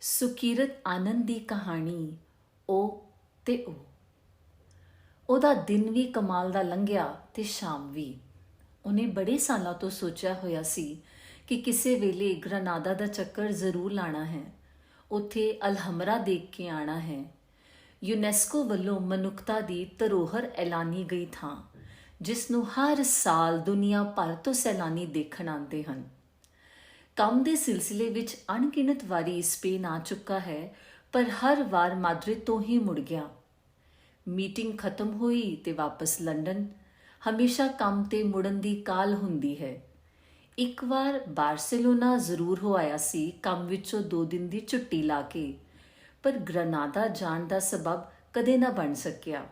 ਸੁਕੀਰਤ ਆਨੰਦ ਦੀ ਕਹਾਣੀ ਉਹ ਤੇ ਉਹ। ਉਹਦਾ ਦਿਨ ਵੀ ਕਮਾਲ ਦਾ ਲੰਘਿਆ ਤੇ ਸ਼ਾਮ ਵੀ। ਉਹਨੇ ਬੜੇ ਸਾਲਾਂ ਤੋਂ ਸੋਚਿਆ ਹੋਇਆ ਸੀ ਕਿ ਕਿਸੇ ਵੇਲੇ ਗ੍ਰਨਾਦਾ ਦਾ ਚੱਕਰ ਜ਼ਰੂਰ ਲਾਣਾ ਹੈ, ਉੱਥੇ ਅਲਹਮਰਾ ਦੇਖ ਕੇ ਆਣਾ ਹੈ। ਯੂਨੈਸਕੋ ਵੱਲੋਂ ਮਨੁੱਖਤਾ ਦੀ ਧਰੋਹਰ ਐਲਾਨੀ ਗਈ ਥਾਂ, ਜਿਸ ਨੂੰ ਹਰ ਸਾਲ ਦੁਨੀਆ ਭਰ ਤੋਂ ਸੈਲਾਨੀ ਦੇਖਣ ਆਉਂਦੇ ਹਨ। ਕੰਮ ਦੇ ਸਿਲਸਿਲੇ ਵਿੱਚ ਅਣਗਿਣਤ ਵਾਰੀ ਸਪੇਨ ਆ ਚੁੱਕਾ ਹੈ, ਪਰ ਹਰ ਵਾਰ ਮਾਦਰਿਦ ਤੋਂ ਹੀ ਮੁੜ ਗਿਆ। ਮੀਟਿੰਗ ਖਤਮ ਹੋਈ ਤੇ ਵਾਪਸ ਲੰਡਨ। ਹਮੇਸ਼ਾ ਕੰਮ ਤੇ ਮੁੜਨ ਦੀ ਕਾਹਲ ਹੁੰਦੀ ਹੈ। ਇੱਕ ਵਾਰ ਬਾਰਸਿਲੋਨਾ ਜ਼ਰੂਰ ਹੋ ਆਇਆ ਸੀ, ਕੰਮ ਵਿੱਚੋਂ 2 ਦਿਨ ਦੀ ਛੁੱਟੀ ਲਾ ਕੇ, ਪਰ ਗ੍ਰਨਾਦਾ ਜਾਣ ਦਾ ਸਬਬ ਕਦੇ ਨਾ ਬਣ ਸਕਿਆ।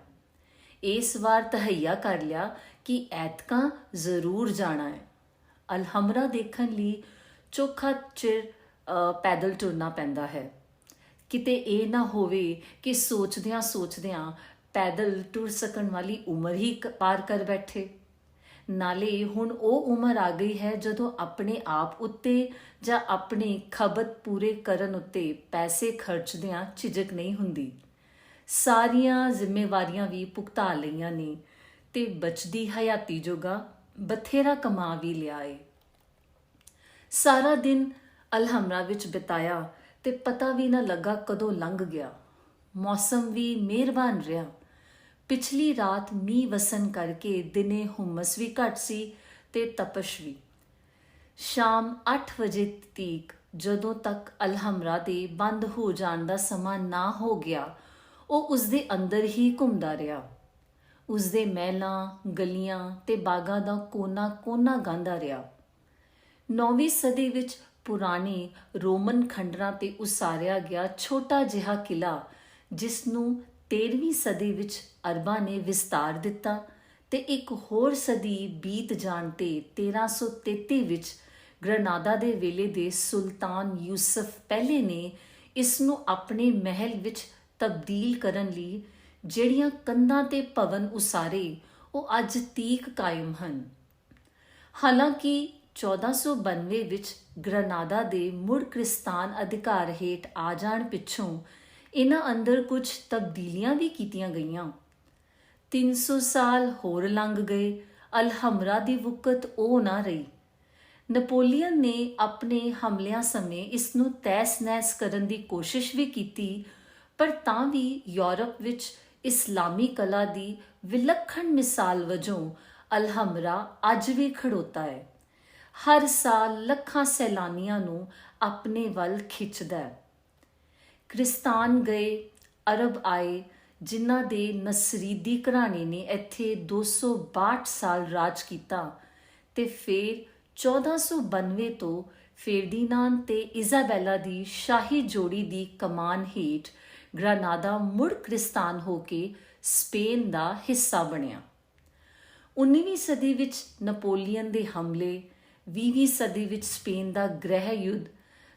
ਇਸ ਵਾਰ ਤਹਈਆ ਕਰ ਲਿਆ ਕਿ ਐਤਕਾਂ ਜ਼ਰੂਰ ਜਾਣਾ ਹੈ। ਅਲਹਮਰਾ ਦੇਖਣ ਲਈ ਚੋਖਾ ਚਿਰ ਪੈਦਲ ਤੁਰਨਾ ਪੈਂਦਾ ਹੈ। ਕਿਤੇ ਇਹ ਨਾ ਹੋਵੇ ਕਿ ਸੋਚਦਿਆਂ ਸੋਚਦਿਆਂ ਪੈਦਲ ਤੁਰ ਸਕਣ ਵਾਲੀ ਉਮਰ ਹੀ ਪਾਰ ਕਰ ਬੈਠੇ। ਨਾਲੇ ਹੁਣ ਉਹ ਉਮਰ ਆ ਗਈ ਹੈ ਜਦੋਂ ਆਪਣੇ ਆਪ ਉੱਤੇ ਜਾਂ ਆਪਣੇ ਖਪਤ ਪੂਰੇ ਕਰਨ ਉੱਤੇ ਪੈਸੇ ਖਰਚਦਿਆਂ ਝਿਜਕ ਨਹੀਂ ਹੁੰਦੀ। ਸਾਰੀਆਂ ਜ਼ਿੰਮੇਵਾਰੀਆਂ ਵੀ ਭੁਗਤਾ ਲਈਆਂ ਨੇ ਤੇ ਬਚਦੀ ਹਯਾਤੀ ਜੋਗਾ ਬਥੇਰਾ ਕਮਾ ਵੀ ਲਿਆ ਏ। ਸਾਰਾ ਦਿਨ ਅਲਹਮਰਾ ਵਿੱਚ ਬਿਤਾਇਆ ਤੇ ਪਤਾ ਵੀ ਨਾ ਲੱਗਾ ਕਦੋਂ ਲੰਘ ਗਿਆ। ਮੌਸਮ ਵੀ ਮਿਹਰਬਾਨ ਰਿਹਾ। ਪਿਛਲੀ ਰਾਤ ਮੀਂਹ ਵਸਣ ਕਰਕੇ ਦਿਨੇ ਹੁਮਸ ਵੀ ਘੱਟ ਸੀ ਤੇ ਤਪਸ਼ ਵੀ। ਸ਼ਾਮ 8 ਵਜੇ ਤੀਕ, ਜਦੋਂ ਤੱਕ ਅਲਹਮਰਾ ਦੇ ਬੰਦ ਹੋ ਜਾਣ ਦਾ ਸਮਾਂ ਨਾ ਹੋ ਗਿਆ, ਉਹ ਉਸਦੇ ਅੰਦਰ ਹੀ ਘੁੰਮਦਾ ਰਿਹਾ। ਉਸਦੇ ਮਹਿਲਾਂ, ਗਲੀਆਂ ਤੇ ਬਾਗਾਂ ਦਾ ਕੋਨਾ-ਕੋਨਾ ਗਾਂਹਦਾ ਰਿਹਾ। 9ਵੀਂ ਸਦੀ ਵਿੱਚ ਪੁਰਾਣੇ ਰੋਮਨ ਖੰਡਰਾਂ ਤੇ ਉਸਾਰਿਆ ਗਿਆ ਛੋਟਾ ਜਿਹਾ ਕਿਲਾ, ਜਿਸ ਨੂੰ 13ਵੀਂ ਸਦੀ ਵਿੱਚ ਅਰਬਾਂ ਨੇ ਵਿਸਤਾਰ ਦਿੱਤਾ ਤੇ ਇੱਕ ਹੋਰ ਸਦੀ ਬੀਤ ਜਾਣ ਤੇ 1333 ਵਿੱਚ ਗ੍ਰਨਾਦਾ ਦੇ ਵੇਲੇ ਦੇ ਸੁਲਤਾਨ ਯੂਸਫ ਪਹਿਲੇ ਨੇ ਇਸ ਨੂੰ ਆਪਣੇ ਮਹਿਲ ਵਿੱਚ ਤਬਦੀਲ ਕਰਨ ਲਈ ਜਿਹੜੀਆਂ ਕੰਧਾਂ ਤੇ ਭਵਨ ਉਸਾਰੇ, ਉਹ ਅੱਜ ਤੀਕ ਕਾਇਮ ਹਨ। ਹਾਲਾਂਕਿ 1492 ਵਿੱਚ ਗ੍ਰਨਾਦਾ ਦੇ ਮੁੜ ਕ੍ਰਿਸਤਾਨ ਅਧਿਕਾਰ ਹੇਠ ਆ ਜਾਣ ਪਿੱਛੋਂ ਇਹਨਾਂ ਅੰਦਰ ਕੁਝ ਤਬਦੀਲੀਆਂ ਵੀ ਕੀਤੀਆਂ ਗਈਆਂ। 300 ਸਾਲ ਹੋਰ ਲੰਘ ਗਏ, ਅਲਹਮਰਾ ਦੀ ਵੁਕਤ ਉਹ ਨਾ ਰਹੀ। ਨਪੋਲੀਅਨ ਨੇ ਆਪਣੇ ਹਮਲਿਆਂ ਸਮੇਂ ਇਸ ਨੂੰ ਤਹਿਸ-ਨਹਿਸ ਕਰਨ ਦੀ ਕੋਸ਼ਿਸ਼ ਵੀ ਕੀਤੀ, ਪਰ ਤਾਂ ਵੀ ਯੂਰਪ ਵਿੱਚ ਇਸਲਾਮੀ ਕਲਾ ਦੀ ਵਿਲੱਖਣ ਮਿਸਾਲ ਵਜੋਂ ਅਲਹਮਰਾ ਅੱਜ ਵੀ ਖੜੋਤਾ ਹੈ। ਹਰ ਸਾਲ ਲੱਖਾਂ ਸੈਲਾਨੀਆਂ ਨੂੰ ਆਪਣੇ ਵੱਲ ਖਿੱਚਦਾ ਹੈ। ਕ੍ਰਿਸਤਾਨ ਗਏ, ਅਰਬ ਆਏ, ਜਿਨ੍ਹਾਂ ਦੇ ਨਸਰੀਦੀ ਘਰਾਣੇ ਨੇ ਇੱਥੇ 262 ਸਾਲ ਰਾਜ ਕੀਤਾ, ਤੇ ਫਿਰ 1492 ਤੋਂ ਫੇਰਡੀਨਾਂਦ ਤੇ ਇਜ਼ਾਬੈਲਾ ਦੀ ਸ਼ਾਹੀ ਜੋੜੀ ਦੀ ਕਮਾਨ ਹੇਠ ਗ੍ਰਨਾਦਾ ਮੁੜ ਕ੍ਰਿਸਤਾਨ ਹੋ ਕੇ ਸਪੇਨ ਦਾ ਹਿੱਸਾ ਬਣਿਆ। 19ਵੀਂ ਸਦੀ ਵਿੱਚ ਨਪੋਲੀਅਨ ਦੇ ਹਮਲੇ, 20ਵੀਂ ਸਦੀ ਵਿੱਚ ਸਪੇਨ ਦਾ ਗ੍ਰਹਿ ਯੁੱਧ,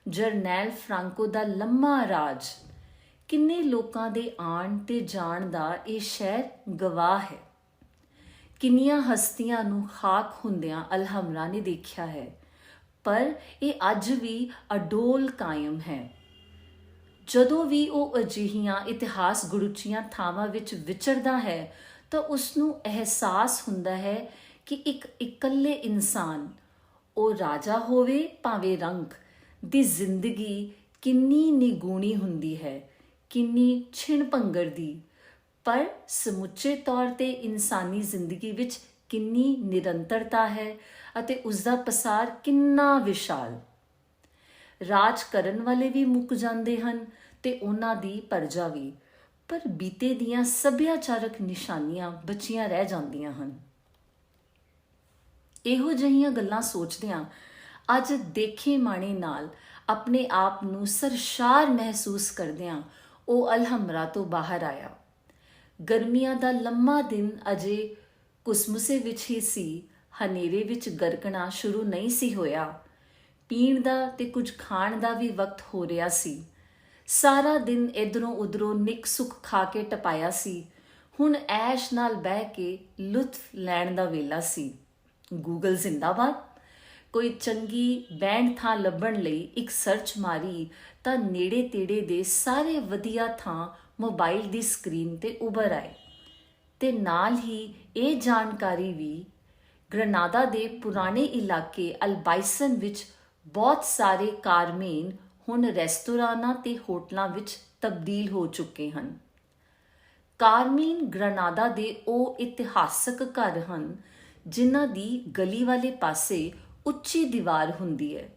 ਜਰਨੈਲ ਫ੍ਰਾਂਕੋ ਦਾ ਲੰਮਾ ਰਾਜ, ਕਿੰਨੇ ਲੋਕਾਂ ਦੇ ਆਉਣ ਤੇ ਜਾਣ ਦਾ ਇਹ ਸ਼ਹਿਰ ਗਵਾਹ ਹੈ। ਕਿੰਨੀਆਂ ਹਸਤੀਆਂ ਨੂੰ ਖਾਕ ਹੁੰਦਿਆਂ ਅਲਹਮਰਾ ਨੇ ਦੇਖਿਆ ਹੈ, ਪਰ ਇਹ ਅੱਜ ਵੀ ਅਡੋਲ ਕਾਇਮ ਹੈ। ਜਦੋਂ ਵੀ ਉਹ ਅਜਿਹੀਆਂ ਇਤਿਹਾਸ ਗੁੜੁਚੀਆਂ ਥਾਵਾਂ ਵਿੱਚ ਵਿਚਰਦਾ ਹੈ ਤਾਂ ਉਸ ਨੂੰ ਅਹਿਸਾਸ ਹੁੰਦਾ ਹੈ ਕਿ ਇੱਕ ਇਕੱਲੇ ਇਨਸਾਨ, ਉਹ ਰਾਜਾ ਹੋਵੇ ਭਾਵੇਂ ਰੰਕ, ਦੀ ਜ਼ਿੰਦਗੀ ਕਿੰਨੀ ਨਿਗੂਣੀ ਹੁੰਦੀ ਹੈ, ਕਿੰਨੀ ਛਿਣ ਭੰਗਰ ਦੀ, ਪਰ ਸਮੁੱਚੇ ਤੌਰ ਤੇ ਇਨਸਾਨੀ ਜ਼ਿੰਦਗੀ ਵਿੱਚ ਕਿੰਨੀ ਨਿਰੰਤਰਤਾ ਹੈ ਅਤੇ ਉਸਦਾ ਪਸਾਰ ਕਿੰਨਾ ਵਿਸ਼ਾਲ। ਰਾਜ ਕਰਨ ਵਾਲੇ ਵੀ ਮੁੱਕ ਜਾਂਦੇ ਹਨ ਤੇ ਉਹਨਾਂ ਦੀ ਪਰਜਾ ਵੀ, ਪਰ ਬੀਤੇ ਦੀਆਂ ਸੱਭਿਆਚਾਰਕ ਨਿਸ਼ਾਨੀਆਂ ਬਚੀਆਂ ਰਹਿ ਜਾਂਦੀਆਂ ਹਨ। ਇਹੋ ਜਿਹੀਆਂ ਗੱਲਾਂ ਸੋਚਦਿਆਂ ਅੱਜ ਦੇਖੇ ਮਾਣੇ ਨਾਲ ਆਪਣੇ ਆਪ ਨੂੰ ਸਰਸ਼ਾਰ ਮਹਿਸੂਸ ਕਰਦਿਆਂ ਉਹ ਅਲਹਮਰਾ ਤੋਂ ਬਾਹਰ ਆਇਆ। ਗਰਮੀਆਂ ਦਾ ਲੰਮਾ ਦਿਨ ਅਜੇ ਕੁਸਮੁਸੇ ਵਿੱਚ ਹੀ ਸੀ। ਹਨੇਰੇ ਵਿੱਚ ਗਰਕਣਾ ਸ਼ੁਰੂ ਨਹੀਂ ਸੀ ਹੋਇਆ। ਪੀਣ ਦਾ ਤੇ ਕੁਝ ਖਾਣ ਦਾ ਵੀ ਵਕਤ ਹੋ ਰਿਹਾ ਸੀ। ਸਾਰਾ ਦਿਨ ਇੱਧਰੋਂ ਉੱਧਰੋਂ ਨਿੱਕ ਸੁੱਖ ਖਾ ਕੇ ਟਪਾਇਆ ਸੀ। ਹੁਣ ਐਸ਼ ਨਾਲ ਬਹਿ ਕੇ ਲੁਤਫ ਲੈਣ ਦਾ ਵੇਲਾ ਸੀ। ਗੂਗਲ ਜ਼ਿੰਦਾਬਾਦ। ਕੋਈ ਚੰਗੀ ਬੈਂਡ ਥਾਂ ਲੱਭਣ ਲਈ ਇੱਕ ਸਰਚ ਮਾਰੀ ਤਾਂ ਨੇੜੇ ਤੇੜੇ ਦੇ ਸਾਰੇ ਵਧੀਆ ਥਾਂ ਮੋਬਾਈਲ ਦੀ ਸਕਰੀਨ ਤੇ ਉੱਭਰ ਆਏ ਤੇ ਨਾਲ ਹੀ ਇਹ ਜਾਣਕਾਰੀ ਵੀ ਗ੍ਰਨਾਦਾ ਦੇ ਪੁਰਾਣੇ ਇਲਾਕੇ ਅਲਬਾਈਸਨ ਵਿੱਚ ਬਹੁਤ ਸਾਰੇ ਕਾਰਮੇਨ ਹੁਣ ਰੈਸਟੋਰਾਂਾਂ ਤੇ ਹੋਟਲਾਂ ਵਿੱਚ ਤਬਦੀਲ ਹੋ ਚੁੱਕੇ ਹਨ। ਕਾਰਮੇਨ ਗ੍ਰਨਾਦਾ ਦੇ ਉਹ ਇਤਿਹਾਸਕ ਘਰ ਹਨ ਜਿਨ੍ਹਾਂ ਦੀ ਗਲੀ ਵਾਲੇ ਪਾਸੇ ਉੱਚੀ ਦੀਵਾਰ ਹੁੰਦੀ ਹੈ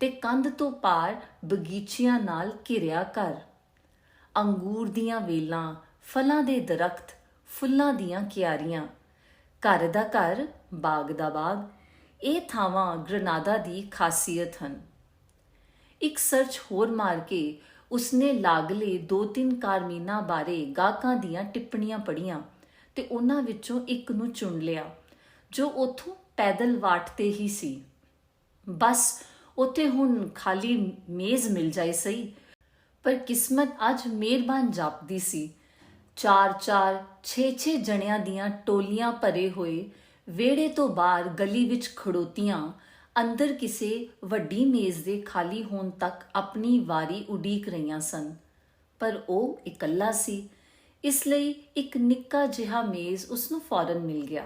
ਤੇ ਕੰਧ ਤੋਂ ਪਾਰ ਬਗੀਚਿਆਂ ਨਾਲ ਘਿਰਿਆ ਘਰ, ਅੰਗੂਰ ਦੀਆਂ ਵੇਲਾਂ, ਫਲਾਂ ਦੇ ਦਰਖਤ, ਫੁੱਲਾਂ ਦੀਆਂ ਕਿਆਰੀਆਂ, ਘਰ ਦਾ ਘਰ, ਬਾਗ ਦਾ ਬਾਗ, ਇਹ ਥਾਵਾਂ ਗ੍ਰਨਾਦਾ ਦੀ ਖਾਸੀਅਤ ਹਨ। ਇੱਕ ਸਰਚ ਹੋਰ ਮਾਰ ਕੇ ਉਸਨੇ ਲਾਗਲੇ 2-3 ਕਾਰਮੀਨਾਂ ਬਾਰੇ ਗਾਹਕਾਂ ਦੀਆਂ ਟਿੱਪਣੀਆਂ ਪੜ੍ਹੀਆਂ ਤੇ ਉਹਨਾਂ ਵਿੱਚੋਂ ਇੱਕ ਨੂੰ ਚੁਣ ਲਿਆ ਜੋ ਉੱਥੋਂ ਪੈਦਲ ਵਾਟ ਤੇ ਹੀ ਸੀ। ਬਸ ਉੱਥੇ ਹੁਣ ਖਾਲੀ ਮੇਜ਼ ਮਿਲ ਜਾਏ ਸਹੀ, ਪਰ ਕਿਸਮਤ ਅੱਜ ਮਿਹਰਬਾਨ ਜਾਪਦੀ ਸੀ। 4-4, 6-6 ਜਣਿਆਂ ਦੀਆਂ ਟੋਲੀਆਂ ਭਰੇ ਹੋਏ ਵਿਹੜੇ ਤੋਂ ਬਾਹਰ ਗਲੀ ਵਿੱਚ ਖੜੋਤੀਆਂ ਅੰਦਰ ਕਿਸੇ ਵੱਡੀ ਮੇਜ਼ ਦੇ ਖਾਲੀ ਹੋਣ ਤੱਕ ਆਪਣੀ ਵਾਰੀ ਉਡੀਕ ਰਹੀਆਂ ਸਨ। ਪਰ ਉਹ ਇਕੱਲਾ ਸੀ, ਇਸ ਲਈ ਇੱਕ ਨਿੱਕਾ ਜਿਹਾ ਮੇਜ਼ ਉਸਨੂੰ ਫੌਰਨ ਮਿਲ ਗਿਆ।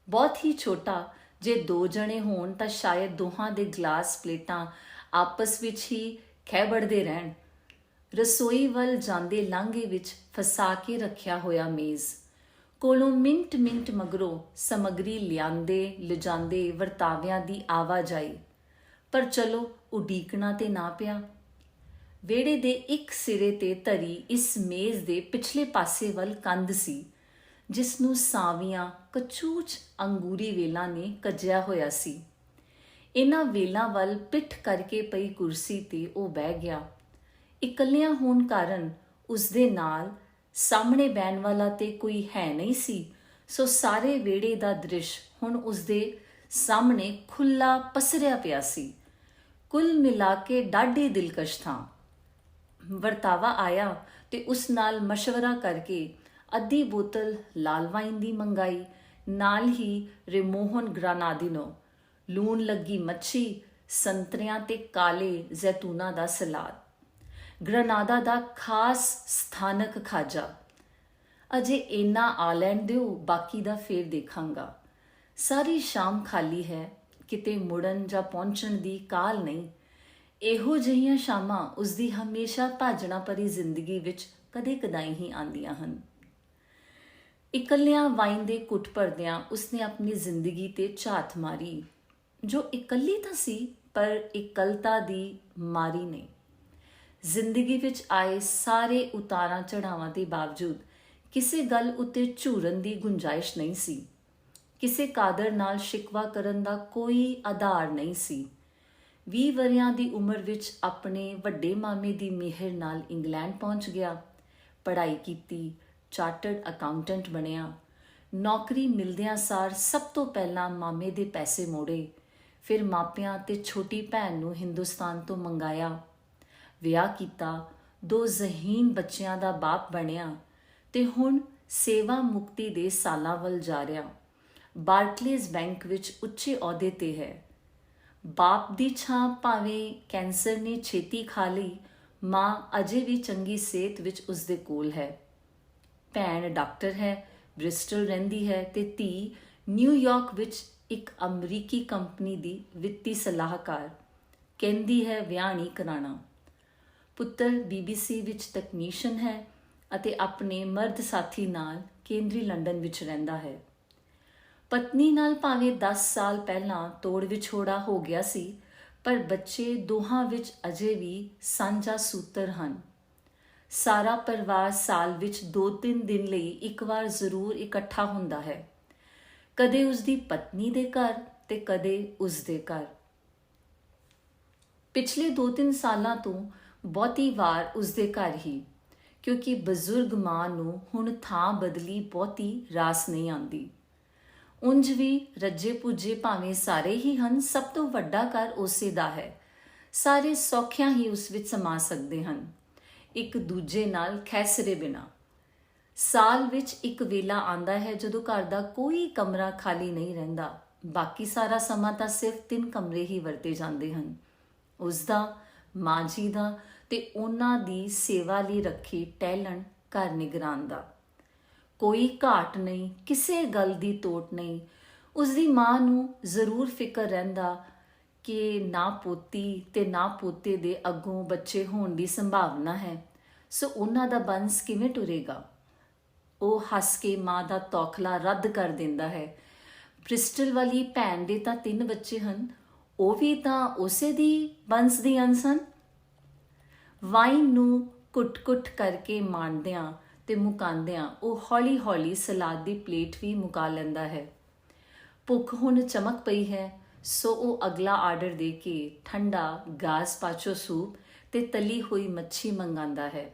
ਬਹੁਤ ਹੀ ਛੋਟਾ, ਜੇ 2 ਜਣੇ ਹੋਣ ਤਾਂ ਸ਼ਾਇਦ ਦੋਹਾਂ ਦੇ ਗਲਾਸ ਪਲੇਟਾਂ ਆਪਸ ਵਿੱਚ ਹੀ ਖਹਿਬੜਦੇ ਰਹਿਣ। ਰਸੋਈ ਵੱਲ ਜਾਂਦੇ ਲਾਂਘੇ ਵਿੱਚ ਫਸਾ ਕੇ ਰੱਖਿਆ ਹੋਇਆ ਮੇਜ਼ ਕੋਲੋਂ ਮਿੰਟ ਮਗਰੋਂ ਸਮੱਗਰੀ ਲਿਆਂਦੇ ਲਿਜਾਂਦੇ ਵਰਤਾਵਿਆਂ ਦੀ ਆਵਾਜਾਈ, ਪਰ ਚਲੋ ਉਡੀਕਣਾ ਤੇ ਨਾ ਪਿਆ। ਵਿਹੜੇ ਦੇ ਇੱਕ ਸਿਰੇ ਤੇ ਧਰੀ ਇਸ ਮੇਜ਼ ਦੇ ਪਿਛਲੇ ਪਾਸੇ ਵੱਲ ਕੰਧ ਸੀ ਜਿਸ ਨੂੰ ਸਾਵੀਆਂ ਕਚੂਚ ਅੰਗੂਰੀ ਵੇਲਾਂ ਨੇ ਕੱਜਿਆ ਹੋਇਆ ਸੀ। ਇਹਨਾਂ ਵੇਲਾਂ ਵੱਲ ਪਿੱਠ ਕਰਕੇ ਪਈ ਕੁਰਸੀ ਤੇ ਉਹ ਬਹਿ ਗਿਆ। ਇਕੱਲਿਆਂ ਹੋਣ ਕਾਰਨ ਉਸਦੇ ਨਾਲ ਸਾਹਮਣੇ ਬਹਿਣ ਵਾਲਾ ਤੇ ਕੋਈ ਹੈ ਨਹੀਂ ਸੀ, ਸੋ ਸਾਰੇ ਵਿਹੜੇ ਦਾ ਦ੍ਰਿਸ਼ ਹੁਣ ਉਸਦੇ ਸਾਹਮਣੇ ਖੁੱਲਾ ਪਸਰਿਆ ਪਿਆ ਸੀ। ਕੁੱਲ ਮਿਲਾ ਕੇ ਡਾਢੀ ਦਿਲਕਸ਼ ਥਾਂ। ਵਰਤਾਵਾ ਆਇਆ ਤੇ ਉਸ ਨਾਲ ਮਸ਼ਵਰਾ ਕਰਕੇ ਅੱਧੀ ਬੋਤਲ ਲਾਲ ਵਾਈਨ ਦੀ ਮੰਗਾਈ, ਨਾਲ ਹੀ ਰਿਮੋਹਨ ਗ੍ਰਾਨਾਡੀਨੋ, ਲੂਣ ਲੱਗੀ ਮੱਛੀ, ਸੰਤਰਿਆਂ ਤੇ ਕਾਲੇ ਜ਼ੈਤੂਨਾਂ ਦਾ ਸਲਾਦ, ਗ੍ਰਨਾਦਾ ਦਾ ਖਾਸ ਸਥਾਨਕ ਖਾਜਾ। ਅਜੇ ਇੰਨਾ ਆ ਲੈਣ ਦਿਓ, ਬਾਕੀ ਦਾ ਫੇਰ ਦੇਖਾਂਗਾ। ਸਾਰੀ ਸ਼ਾਮ ਖਾਲੀ ਹੈ, ਕਿਤੇ ਮੁੜਨ ਜਾਂ ਪਹੁੰਚਣ ਦੀ ਕਾਹਲ ਨਹੀਂ। ਇਹੋ ਜਿਹੀਆਂ ਸ਼ਾਮਾਂ ਉਸਦੀ ਹਮੇਸ਼ਾ ਭਾਜਣਾ ਭਰੀ ਜ਼ਿੰਦਗੀ ਵਿੱਚ ਕਦੇ-ਕਦਾਈ ਹੀ ਆਉਂਦੀਆਂ ਹਨ। ਇਕੱਲਿਆਂ ਵਾਈਨ ਦੇ ਘੁੱਟ ਭਰਦਿਆਂ ਉਸਨੇ ਆਪਣੀ ਜ਼ਿੰਦਗੀ ਤੇ ਝਾਤ ਮਾਰੀ, ਜੋ ਇਕੱਲੀ ਤਾਂ ਸੀ ਪਰ ਇਕੱਲਤਾ ਦੀ ਮਾਰੀ ਨਹੀਂ। ਜ਼ਿੰਦਗੀ ਵਿੱਚ ਆਏ ਸਾਰੇ ਉਤਾਰਾਂ ਚੜ੍ਹਾਵਾਂ ਦੇ ਬਾਵਜੂਦ ਕਿਸੇ ਗੱਲ ਉੱਤੇ ਝੂਰਨ ਦੀ ਗੁੰਜਾਇਸ਼ ਨਹੀਂ ਸੀ। ਕਿਸੇ ਕਾਦਰ ਨਾਲ ਸ਼ਿਕਵਾ ਕਰਨ ਦਾ ਕੋਈ ਆਧਾਰ ਨਹੀਂ ਸੀ। 20 ਵਰ੍ਹਿਆਂ ਦੀ ਉਮਰ ਵਿੱਚ ਆਪਣੇ ਵੱਡੇ ਮਾਮੇ ਦੀ ਮਿਹਰ ਨਾਲ ਇੰਗਲੈਂਡ ਪਹੁੰਚ ਗਿਆ, ਪੜ੍ਹਾਈ ਕੀਤੀ, ਚਾਰਟਰਡ ਅਕਾਊਂਟੈਂਟ ਬਣਿਆ। ਨੌਕਰੀ ਮਿਲਦਿਆਂ ਸਾਰ ਸਭ ਤੋਂ ਪਹਿਲਾਂ ਮਾਮੇ ਦੇ ਪੈਸੇ ਮੋੜੇ, ਫਿਰ ਮਾਪਿਆਂ ਤੇ ਛੋਟੀ ਭੈਣ ਨੂੰ ਹਿੰਦੁਸਤਾਨ ਤੋਂ ਮੰਗਾਇਆ, ਵਿਆਹ ਕੀਤਾ, 2 ਜ਼ਹੀਨ ਬੱਚਿਆਂ ਦਾ ਬਾਪ ਬਣਿਆ ਤੇ ਹੁਣ ਸੇਵਾ ਮੁਕਤੀ ਦੇ ਸਾਲਾਂ ਵੱਲ ਜਾ ਰਿਹਾ। ਬਾਰਕਲੇਜ਼ ਬੈਂਕ ਵਿੱਚ ਉੱਚੇ ਅਹੁਦੇ ਤੇ ਹੈ। ਬਾਪ ਦੀ ਛਾਂ ਭਾਵੇਂ ਕੈਂਸਰ ਨੇ ਛੇਤੀ ਖਾ ਲਈ, ਮਾਂ ਅਜੇ ਵੀ ਚੰਗੀ ਸਿਹਤ ਵਿੱਚ ਉਸਦੇ ਕੋਲ ਹੈ। ਭੈਣ ਡਾਕਟਰ ਹੈ, ਬ੍ਰਿਸਟਲ ਰਹਿੰਦੀ ਹੈ ਤੇ ਧੀ ਨਿਊਯਾਰਕ ਵਿੱਚ ਇੱਕ ਅਮਰੀਕੀ ਕੰਪਨੀ ਦੀ ਵਿੱਤੀ ਸਲਾਹਕਾਰ, ਕਹਿੰਦੀ ਹੈ ਵਿਆਹ ਨਹੀਂ ਕਰਾਉਣਾ। ਪੁੱਤਰ BBC ਵਿੱਚ ਤਕਨੀਸ਼ੀਅਨ ਹੈ ਅਤੇ ਆਪਣੇ ਮਰਦ ਸਾਥੀ ਨਾਲ ਕੇਂਦਰੀ ਲੰਡਨ ਵਿੱਚ ਰਹਿੰਦਾ ਹੈ। ਪਤਨੀ ਨਾਲ ਭਾਵੇਂ 10 ਸਾਲ ਪਹਿਲਾਂ ਤੋੜ ਵਿਛੋੜਾ ਹੋ ਗਿਆ ਸੀ, ਪਰ ਬੱਚੇ ਦੋਹਾਂ ਵਿੱਚ ਅਜੇ ਵੀ ਸਾਂਝਾ ਸੂਤਰ ਹਨ। ਸਾਰਾ ਪਰਿਵਾਰ ਸਾਲ ਵਿੱਚ 2-3 ਦਿਨ ਲਈ ਇੱਕ ਵਾਰ ਜ਼ਰੂਰ ਇਕੱਠਾ ਹੁੰਦਾ ਹੈ, ਕਦੇ ਉਸਦੀ ਪਤਨੀ ਦੇ ਘਰ ਤੇ ਕਦੇ ਉਸਦੇ ਘਰ। ਪਿਛਲੇ 2-3 ਸਾਲਾਂ ਤੋਂ ਬਹੁਤੀ ਵਾਰ ਉਸਦੇ ਘਰ ਹੀ, ਕਿਉਂਕਿ ਬਜ਼ੁਰਗ ਮਾਂ ਨੂੰ ਹੁਣ ਥਾਂ ਬਦਲੀ ਬਹੁਤੀ ਰਾਸ ਨਹੀਂ ਆਉਂਦੀ। ਉਂਝ ਵੀ ਰੱਜੇ ਪੁੱਜੇ ਭਾਵੇਂ ਸਾਰੇ ਹੀ ਹਨ, ਸਭ ਤੋਂ ਵੱਡਾ ਘਰ ਉਸੇ ਦਾ ਹੈ। ਸਾਰੇ ਸੌਖਿਆਂ ਹੀ ਉਸ ਵਿੱਚ ਸਮਾ ਸਕਦੇ ਹਨ, ਇੱਕ ਦੂਜੇ ਨਾਲ ਖੈਸਰੇ ਬਿਨਾਂ। ਸਾਲ ਵਿੱਚ ਇੱਕ ਵੇਲਾ ਆਉਂਦਾ ਹੈ ਜਦੋਂ ਘਰ ਦਾ ਕੋਈ ਕਮਰਾ ਖਾਲੀ ਨਹੀਂ ਰਹਿੰਦਾ। ਬਾਕੀ ਸਾਰਾ ਸਮਾਂ ਤਾਂ ਸਿਰਫ 3 ਕਮਰੇ ਹੀ ਵਰਤੇ ਜਾਂਦੇ ਹਨ, ਉਸਦਾ, ਮਾਂ ਜੀ ਦਾ ਤੇ ਉਹਨਾਂ ਦੀ ਸੇਵਾ ਲਈ ਰੱਖੀ ਟਹਿਲਣ ਘਰ ਨਿਗਰਾਨ ਦਾ। ਕੋਈ ਘਾਟ ਨਹੀਂ, ਕਿਸੇ ਗੱਲ ਦੀ ਤੋਟ ਨਹੀਂ। ਉਸਦੀ ਮਾਂ ਨੂੰ ਜ਼ਰੂਰ ਫਿਕਰ ਰਹਿੰਦਾ ਕਿ ਨਾ ਪੋਤੀ ਤੇ ਨਾ ਪੋਤੇ ਦੇ ਅੱਗੋਂ ਬੱਚੇ ਹੋਣ ਦੀ ਸੰਭਾਵਨਾ ਹੈ, ਸੋ ਉਹਨਾਂ ਦਾ ਬੰਸ ਕਿਵੇਂ ਟੁਰੇਗਾ। ਉਹ ਹੱਸ ਕੇ ਮਾਂ ਦਾ ਤੌਖਲਾ ਰੱਦ ਕਰ ਦਿੰਦਾ ਹੈ। ਬ੍ਰਿਸਟਲ ਵਾਲੀ ਭੈਣ ਦੇ ਤਾਂ 3 ਬੱਚੇ ਹਨ, ਉਹ ਵੀ ਤਾਂ ਉਸੇ ਦੀ ਬੰਸ ਦੀ ਅੰਸ਼ ਹਨ। ਵਾਈਨ ਨੂੰ ਕੁੱਟ-ਕੁੱਟ ਕਰਕੇ ਮਾਣਦਿਆਂ ਤੇ ਮੁਕਾਉਂਦਿਆਂ ਉਹ ਹੌਲੀ-ਹੌਲੀ ਸਲਾਦ ਦੀ ਪਲੇਟ ਵੀ ਮੁਕਾ ਲੈਂਦਾ ਹੈ। ਭੁੱਖ ਹੁਣ ਚਮਕ ਪਈ ਹੈ, ਸੋ ਉਹ ਅਗਲਾ ਆਰਡਰ ਦੇ ਕੇ ਠੰਡਾ ਗਾਜ਼ਪਾਚੋ ਸੂਪ ਤੇ ਤਲੀ ਹੋਈ ਮੱਛੀ ਮੰਗਾਉਂਦਾ ਹੈ,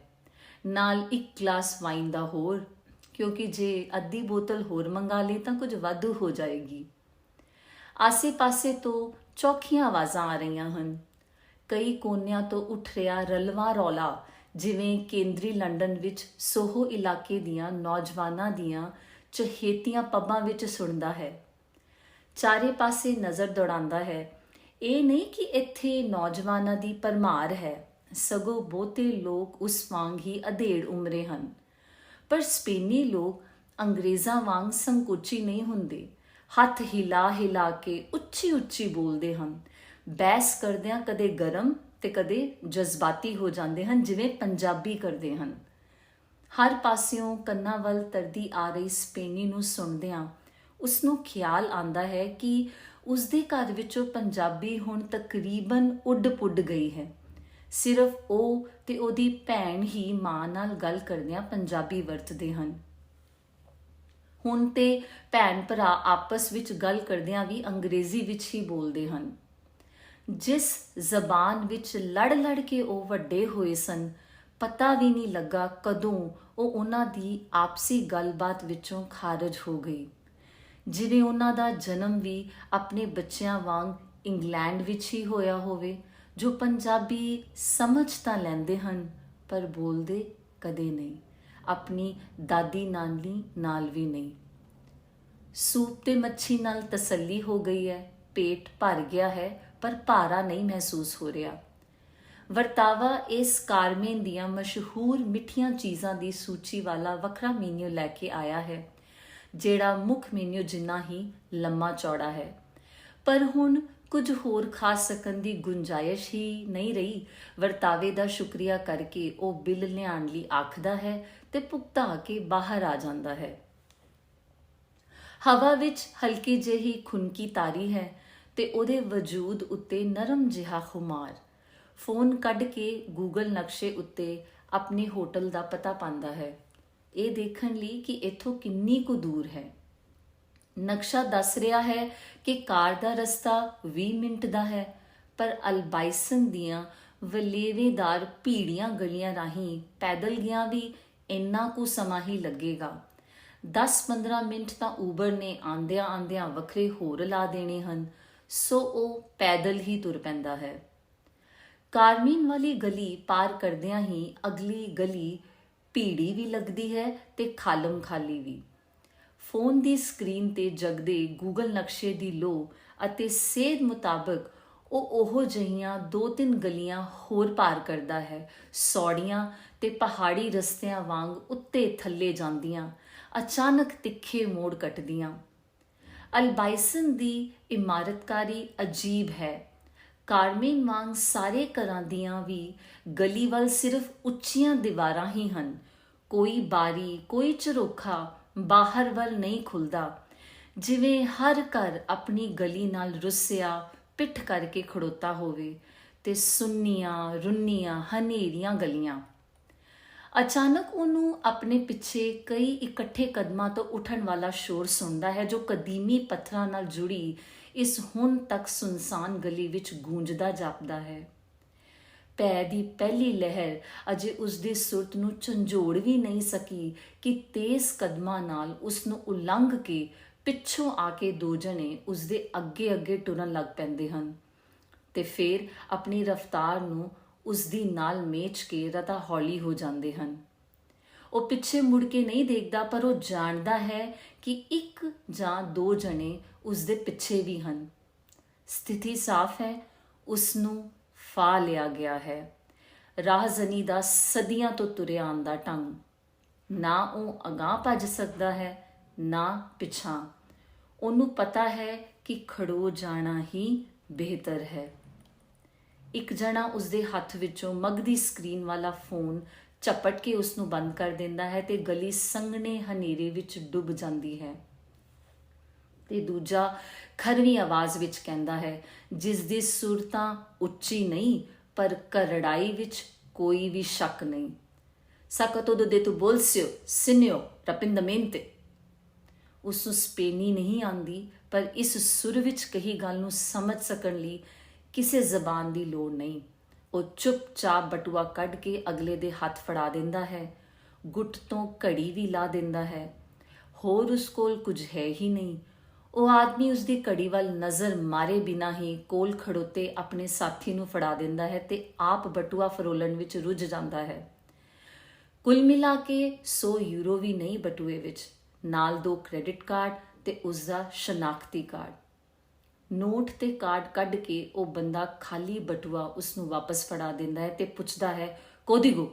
ਨਾਲ 1 ਗਲਾਸ ਵਾਈਨ ਦਾ ਹੋਰ, ਕਿਉਂਕਿ ਜੇ ਅੱਧੀ ਬੋਤਲ ਹੋਰ ਮੰਗਾ ਲਈ ਤਾਂ ਕੁਝ ਵਾਧੂ ਹੋ ਜਾਏਗੀ। ਆਸੇ-ਪਾਸੇ ਤੋਂ ਚੌਖੀਆਂ ਆਵਾਜ਼ਾਂ ਆ ਰਹੀਆਂ ਹਨ। ਕਈ ਕੋਨਿਆਂ ਤੋਂ ਉੱਠ ਰਿਹਾ ਰਲਵਾਂ ਰੌਲਾ, ਜਿਵੇਂ ਕੇਂਦਰੀ ਲੰਡਨ ਵਿੱਚ ਸੋਹੋ ਇਲਾਕੇ ਦੀਆਂ ਨੌਜਵਾਨਾਂ ਦੀਆਂ ਚਹੇਤੀਆਂ ਪੱਬਾਂ ਵਿੱਚ ਸੁਣਦਾ ਹੈ। ਚਾਰੇ ਪਾਸੇ ਨਜ਼ਰ ਦੌੜਾਉਂਦਾ ਹੈ। ਇਹ ਨਹੀਂ ਕਿ ਇੱਥੇ ਨੌਜਵਾਨਾਂ ਦੀ ਭਰਮਾਰ ਹੈ, ਸਗੋਂ ਬਹੁਤੇ ਲੋਕ ਉਸ ਵਾਂਗ ਹੀ ਅਧੇੜ ਉਮਰੇ ਹਨ। ਪਰ ਸਪੇਨੀ ਲੋਕ ਅੰਗਰੇਜ਼ਾਂ ਵਾਂਗ ਸੰਕੋਚੀ ਨਹੀਂ ਹੁੰਦੇ। ਹੱਥ ਹਿਲਾ-ਹਿਲਾ ਕੇ ਉੱਚੀ-ਉੱਚੀ ਬੋਲਦੇ ਹਨ। ਬਹਿਸ ਕਰਦਿਆਂ ਕਦੇ ਗਰਮ ਤੇ ਕਦੇ ਜਜ਼ਬਾਤੀ ਹੋ ਜਾਂਦੇ ਹਨ, ਜਿਵੇਂ ਪੰਜਾਬੀ ਕਰਦੇ ਹਨ। ਹਰ ਪਾਸਿਓਂ ਕੰਨਾਂ ਵੱਲ ਤਰਦੀ ਆ ਰਹੀ ਸਪੇਨੀ ਨੂੰ ਸੁਣਦਿਆਂ ਉਸਨੂੰ ਖਿਆਲ ਆਉਂਦਾ ਹੈ ਕਿ ਉਸਦੇ ਘਰ ਵਿੱਚੋਂ ਪੰਜਾਬੀ ਹੁਣ ਤਕਰੀਬਨ ਉੱਡ-ਪੁੱਡ ਗਈ ਹੈ। ਸਿਰਫ ਉਹ ਤੇ ਉਹਦੀ ਭੈਣ ਹੀ ਮਾਂ ਨਾਲ ਗੱਲ ਕਰਦਿਆਂ ਪੰਜਾਬੀ ਵਰਤਦੇ ਹਨ। ਹੁਣ ਤੇ ਭੈਣ ਭਰਾ ਆਪਸ ਵਿੱਚ ਗੱਲ ਕਰਦਿਆਂ ਵੀ ਅੰਗਰੇਜ਼ੀ ਵਿੱਚ ਹੀ ਬੋਲਦੇ ਹਨ। ਜਿਸ ਜ਼ਬਾਨ ਵਿੱਚ ਲੜ-ਲੜ ਕੇ ਉਹ ਵੱਡੇ ਹੋਏ ਸਨ, ਪਤਾ ਵੀ ਨਹੀਂ ਲੱਗਾ ਕਦੋਂ ਉਹ ਉਹਨਾਂ ਦੀ ਆਪਸੀ ਗੱਲਬਾਤ ਵਿੱਚੋਂ ਖਾਰਜ ਹੋ ਗਈ। ਜਿਵੇਂ ਉਹਨਾਂ ਦਾ ਜਨਮ ਵੀ ਆਪਣੇ ਬੱਚਿਆਂ ਵਾਂਗ ਇੰਗਲੈਂਡ ਵਿੱਚ ਹੀ ਹੋਇਆ ਹੋਵੇ, ਜੋ ਪੰਜਾਬੀ ਸਮਝ ਤਾਂ ਲੈਂਦੇ ਹਨ ਪਰ ਬੋਲਦੇ ਕਦੇ ਨਹੀਂ, ਆਪਣੀ ਦਾਦੀ ਨਾਨੀ ਨਾਲ ਵੀ ਨਹੀਂ। ਸੂਪ ਤੇ ਮੱਛੀ ਨਾਲ ਤਸੱਲੀ ਹੋ ਗਈ ਹੈ, ਪੇਟ ਭਰ ਗਿਆ ਹੈ, ਪਰ ਭਾਰਾ ਨਹੀਂ ਮਹਿਸੂਸ ਹੋ ਰਿਹਾ। ਵਰਤਾਵਾ ਇਸ ਕਾਰਮੇਨ ਦੀਆਂ ਮਸ਼ਹੂਰ ਮਿੱਠੀਆਂ ਚੀਜ਼ਾਂ ਦੀ ਸੂਚੀ ਵਾਲਾ ਵੱਖਰਾ ਮੀਨੂ ਲੈ ਕੇ ਆਇਆ ਹੈ, ਜਿਹੜਾ ਮੁੱਖ ਮੀਨੂ ਜਿੰਨਾ ਹੀ ਲੰਮਾ ਚੌੜਾ ਹੈ। ਪਰ ਹੁਣ ਕੁਝ ਹੋਰ ਖਾ ਸਕਣ ਦੀ ਗੁੰਜਾਇਸ਼ ਹੀ ਨਹੀਂ ਰਹੀ। ਵਰਤਾਵੇ ਦਾ ਸ਼ੁਕਰੀਆ ਕਰਕੇ ਉਹ ਬਿੱਲ ਲਿਆਉਣ ਲਈ ਆਖਦਾ ਹੈ ਤੇ ਭੁਗਤਾ ਕੇ ਬਾਹਰ ਆ ਜਾਂਦਾ ਹੈ। ਹਵਾ ਵਿੱਚ ਹਲਕੀ ਜਿਹੀ ਖੁਨਕੀ ਤਾਰੀ ਹੈ ਤੇ ਉਹਦੇ ਵਜੂਦ ਉੱਤੇ ਨਰਮ ਜਿਹਾ ਖੁਮਾਰ। ਫੋਨ ਕੱਢ ਕੇ ਗੂਗਲ ਨਕਸ਼ੇ ਉੱਤੇ ਆਪਣੇ ਹੋਟਲ ਦਾ ਪਤਾ ਪਾਉਂਦਾ ਹੈ, ਇਹ ਦੇਖਣ ਲਈ ਕਿ ਇੱਥੋਂ ਕਿੰਨੀ ਕੁ ਦੂਰ ਹੈ। ਨਕਸ਼ਾ ਦੱਸ ਰਿਹਾ ਹੈ ਕਿ ਕਾਰ ਦਾ ਰਸਤਾ 20 ਮਿੰਟ ਦਾ ਹੈ, ਪਰ ਅਲਬਾਈਸਨ ਦੀਆਂ ਵਲੇਵੇਦਾਰ ਭੀੜੀਆਂ ਗਲੀਆਂ ਰਾਹੀਂ ਪੈਦਲ ਗਿਆ ਵੀ ਇੰਨਾ ਕੁ ਸਮਾਂ ਹੀ ਲੱਗੇਗਾ। 10-15 ਮਿੰਟ ਤਾਂ ਊਬਰ ਨੇ ਆਂਦਿਆਂ ਵੱਖਰੇ ਹੋਰ ਲਾ ਦੇਣੇ ਹਨ, ਸੋ ਉਹ ਪੈਦਲ ਹੀ ਤੁਰ ਪੈਂਦਾ ਹੈ। ਕਾਰਮੀਨ ਵਾਲੀ ਗਲੀ ਪਾਰ ਕਰਦਿਆਂ ਹੀ ਅਗਲੀ ਗਲੀ ਭੀੜੀ ਵੀ ਲੱਗਦੀ ਹੈ ਤੇ ਖਾਲਮ ਖਾਲੀ ਵੀ। ਫੋਨ ਦੀ ਸਕਰੀਨ ਤੇ ਜਗਦੇ ਗੂਗਲ ਨਕਸ਼ੇ ਦੀ ਲੋਅ ਅਤੇ ਸੇਧ ਮੁਤਾਬਕ ਉਹ ਉਹੋ ਜਿਹੀਆਂ 2-3 ਗਲੀਆਂ ਹੋਰ ਪਾਰ ਕਰਦਾ ਹੈ, ਸੌੜੀਆਂ ਤੇ ਪਹਾੜੀ ਰਸਤਿਆਂ ਵਾਂਗ ਉੱਤੇ ਥੱਲੇ ਜਾਂਦੀਆਂ, ਅਚਾਨਕ ਤਿੱਖੇ ਮੋੜ ਕੱਟਦੀਆਂ। ਅਲਬਾਈਸਨ ਦੀ ਇਮਾਰਤਕਾਰੀ ਅਜੀਬ ਹੈ। ਕਾਰਮੇਨ ਵਾਂਗ ਸਾਰੇ ਘਰਾਂ ਦੀਆਂ ਵੀ ਗਲੀ ਵੱਲ ਸਿਰਫ ਉੱਚੀਆਂ ਦੀਵਾਰਾਂ ਹੀ ਹਨ। ਕੋਈ ਬਾਰੀ, ਕੋਈ ਝਰੋਖਾ ਬਾਹਰ ਵੱਲ ਨਹੀਂ ਖੁੱਲ੍ਹਦਾ, ਜਿਵੇਂ ਹਰ ਘਰ ਆਪਣੀ ਗਲੀ ਨਾਲ ਰੁੱਸਿਆ ਪਿੱਠ ਕਰਕੇ ਖੜੋਤਾ ਹੋਵੇ। ਤੇ ਸੁੰਨੀਆਂ ਰੁੰਨੀਆਂ ਹਨੇਰੀਆਂ ਗਲੀਆਂ। ਅਚਾਨਕ ਉਹਨੂੰ ਆਪਣੇ ਪਿੱਛੇ ਕਈ ਇਕੱਠੇ ਕਦਮਾਂ ਤੋਂ ਉੱਠਣ ਵਾਲਾ ਸ਼ੋਰ ਸੁਣਦਾ ਹੈ, ਜੋ ਕਦੀਮੀ ਪੱਥਰਾਂ ਨਾਲ ਜੁੜੀ ਇਸ ਹੁਣ ਤੱਕ ਸੁਨਸਾਨ ਗਲੀ ਵਿੱਚ ਗੂੰਜਦਾ ਜਾਪਦਾ ਹੈ। ਭੈ ਦੀ ਪਹਿਲੀ ਲਹਿਰ ਅਜੇ ਉਸਦੀ ਸੁਰਤ ਨੂੰ ਝੰਜੋੜ ਵੀ ਨਹੀਂ ਸਕੀ ਕਿ ਤੇਜ਼ ਕਦਮਾਂ ਨਾਲ ਉਸਨੂੰ ਉਲੰਘ ਕੇ ਪਿੱਛੋਂ ਆ ਕੇ 2 ਜਣੇ ਉਸਦੇ ਅੱਗੇ ਟੁਰਨ ਲੱਗ ਪੈਂਦੇ ਹਨ ਤੇ ਫਿਰ ਆਪਣੀ ਰਫ਼ਤਾਰ ਨੂੰ ਉਸਦੀ ਨਾਲ ਮੇਚ ਕੇ ਰਤਾ ਹੌਲੀ ਹੋ ਜਾਂਦੇ ਹਨ। ਉਹ ਪਿੱਛੇ ਮੁੜ ਕੇ ਨਹੀਂ ਦੇਖਦਾ, ਪਰ ਉਹ ਜਾਣਦਾ ਹੈ ਕਿ ਇੱਕ ਜਾਂ ਦੋ ਜਣੇ ਉਸ ਦੇ ਪਿੱਛੇ ਵੀ ਹਨ। ਸਥਿਤੀ ਸਾਫ਼ ਹੈ, ਉਸ ਨੂੰ ਫਾ ਲਿਆ ਗਿਆ ਹੈ। ਰਾਹਜ਼ਨੀ ਦਾ ਸਦੀਆਂ ਤੋਂ ਤੁਰਿਆ ਆਉਂਦਾ ਢੰਗ, ਨਾ ਉਹ ਅਗਾਂਹ ਭੱਜ ਸਕਦਾ ਹੈ ਨਾ ਪਿਛਾਂ। ਉਹਨੂੰ ਪਤਾ ਹੈ ਕਿ ਖੜੋ ਜਾਣਾ ਹੀ ਬਿਹਤਰ ਹੈ। ਇੱਕ ਜਣਾ ਉਸਦੇ ਹੱਥ ਵਿੱਚੋਂ ਮਗਦੀ ਸਕਰੀਨ ਵਾਲਾ ਫੋਨ ਝਪਟ ਕੇ ਉਸ ਨੂੰ ਬੰਦ ਕਰ ਦਿੰਦਾ ਹੈ ਤੇ ਗਲੀ ਸੰਘਣੇ ਹਨੇਰੇ ਵਿੱਚ ਡੁੱਬ ਜਾਂਦੀ ਹੈ। ਤੇ ਦੂਜਾ ਖਰਵੀਂ ਆਵਾਜ਼ ਵਿੱਚ ਕਹਿੰਦਾ ਹੈ, ਜਿਸ ਦੀ ਸੁਰ ਤਾਂ ਉੱਚੀ ਨਹੀਂ ਪਰ ਕਰੜਾਈ ਵਿੱਚ ਕੋਈ ਵੀ ਸ਼ੱਕ ਨਹੀਂ। Sacca todo de tu bolso, signor, rapidamente। ਉਸ ਨੂੰ ਸਪੇਨੀ ਨਹੀਂ ਆਉਂਦੀ, ਪਰ ਇਸ ਸੁਰ ਵਿੱਚ ਕਹੀ ਗੱਲ ਨੂੰ ਸਮਝ ਸਕਣ ਲਈ ਕਿਸੇ ਜ਼ਬਾਨ ਦੀ ਲੋੜ ਨਹੀਂ। ਉਹ ਚੁੱਪਚਾਪ ਬਟੂਆ ਕੱਢ ਕੇ ਅਗਲੇ ਦੇ ਹੱਥ ਫੜਾ ਦਿੰਦਾ ਹੈ, ਗੁੱਟ ਤੋਂ ਘੜੀ ਵੀ ਲਾ ਦਿੰਦਾ ਹੈ। ਹੋਰ ਉਸ ਕੋਲ ਕੁਝ ਹੈ ਹੀ ਨਹੀਂ। ਉਹ ਆਦਮੀ ਉਸ ਦੀ ਘੜੀ ਵੱਲ ਨਜ਼ਰ ਮਾਰੇ ਬਿਨਾਂ ਹੀ ਕੋਲ ਖੜੋਤੇ ਆਪਣੇ ਸਾਥੀ ਨੂੰ ਫੜਾ ਦਿੰਦਾ ਹੈ ਤੇ ਆਪ ਬਟੂਆ ਫਰੋਲਣ ਵਿੱਚ ਰੁੱਝ ਜਾਂਦਾ ਹੈ। ਕੁੱਲ ਮਿਲਾ ਕੇ 100 ਯੂਰੋ ਵੀ ਨਹੀਂ ਬਟੂਏ ਵਿੱਚ, ਨਾਲ 2 ਕ੍ਰੈਡਿਟ ਕਾਰਡ ਤੇ ਉਸਦਾ ਸ਼ਨਾਖਤੀ ਕਾਰਡ। ਨੋਟ ਤੇ ਕਾਰਡ ਕੱਢ ਕੇ ਉਹ ਬੰਦਾ ਖਾਲੀ ਬਟੂਆ ਉਸ ਨੂੰ ਵਾਪਸ ਫੜਾ ਦਿੰਦਾ ਹੈ ਤੇ ਪੁੱਛਦਾ ਹੈ, ਕੋਦੀਗੋ।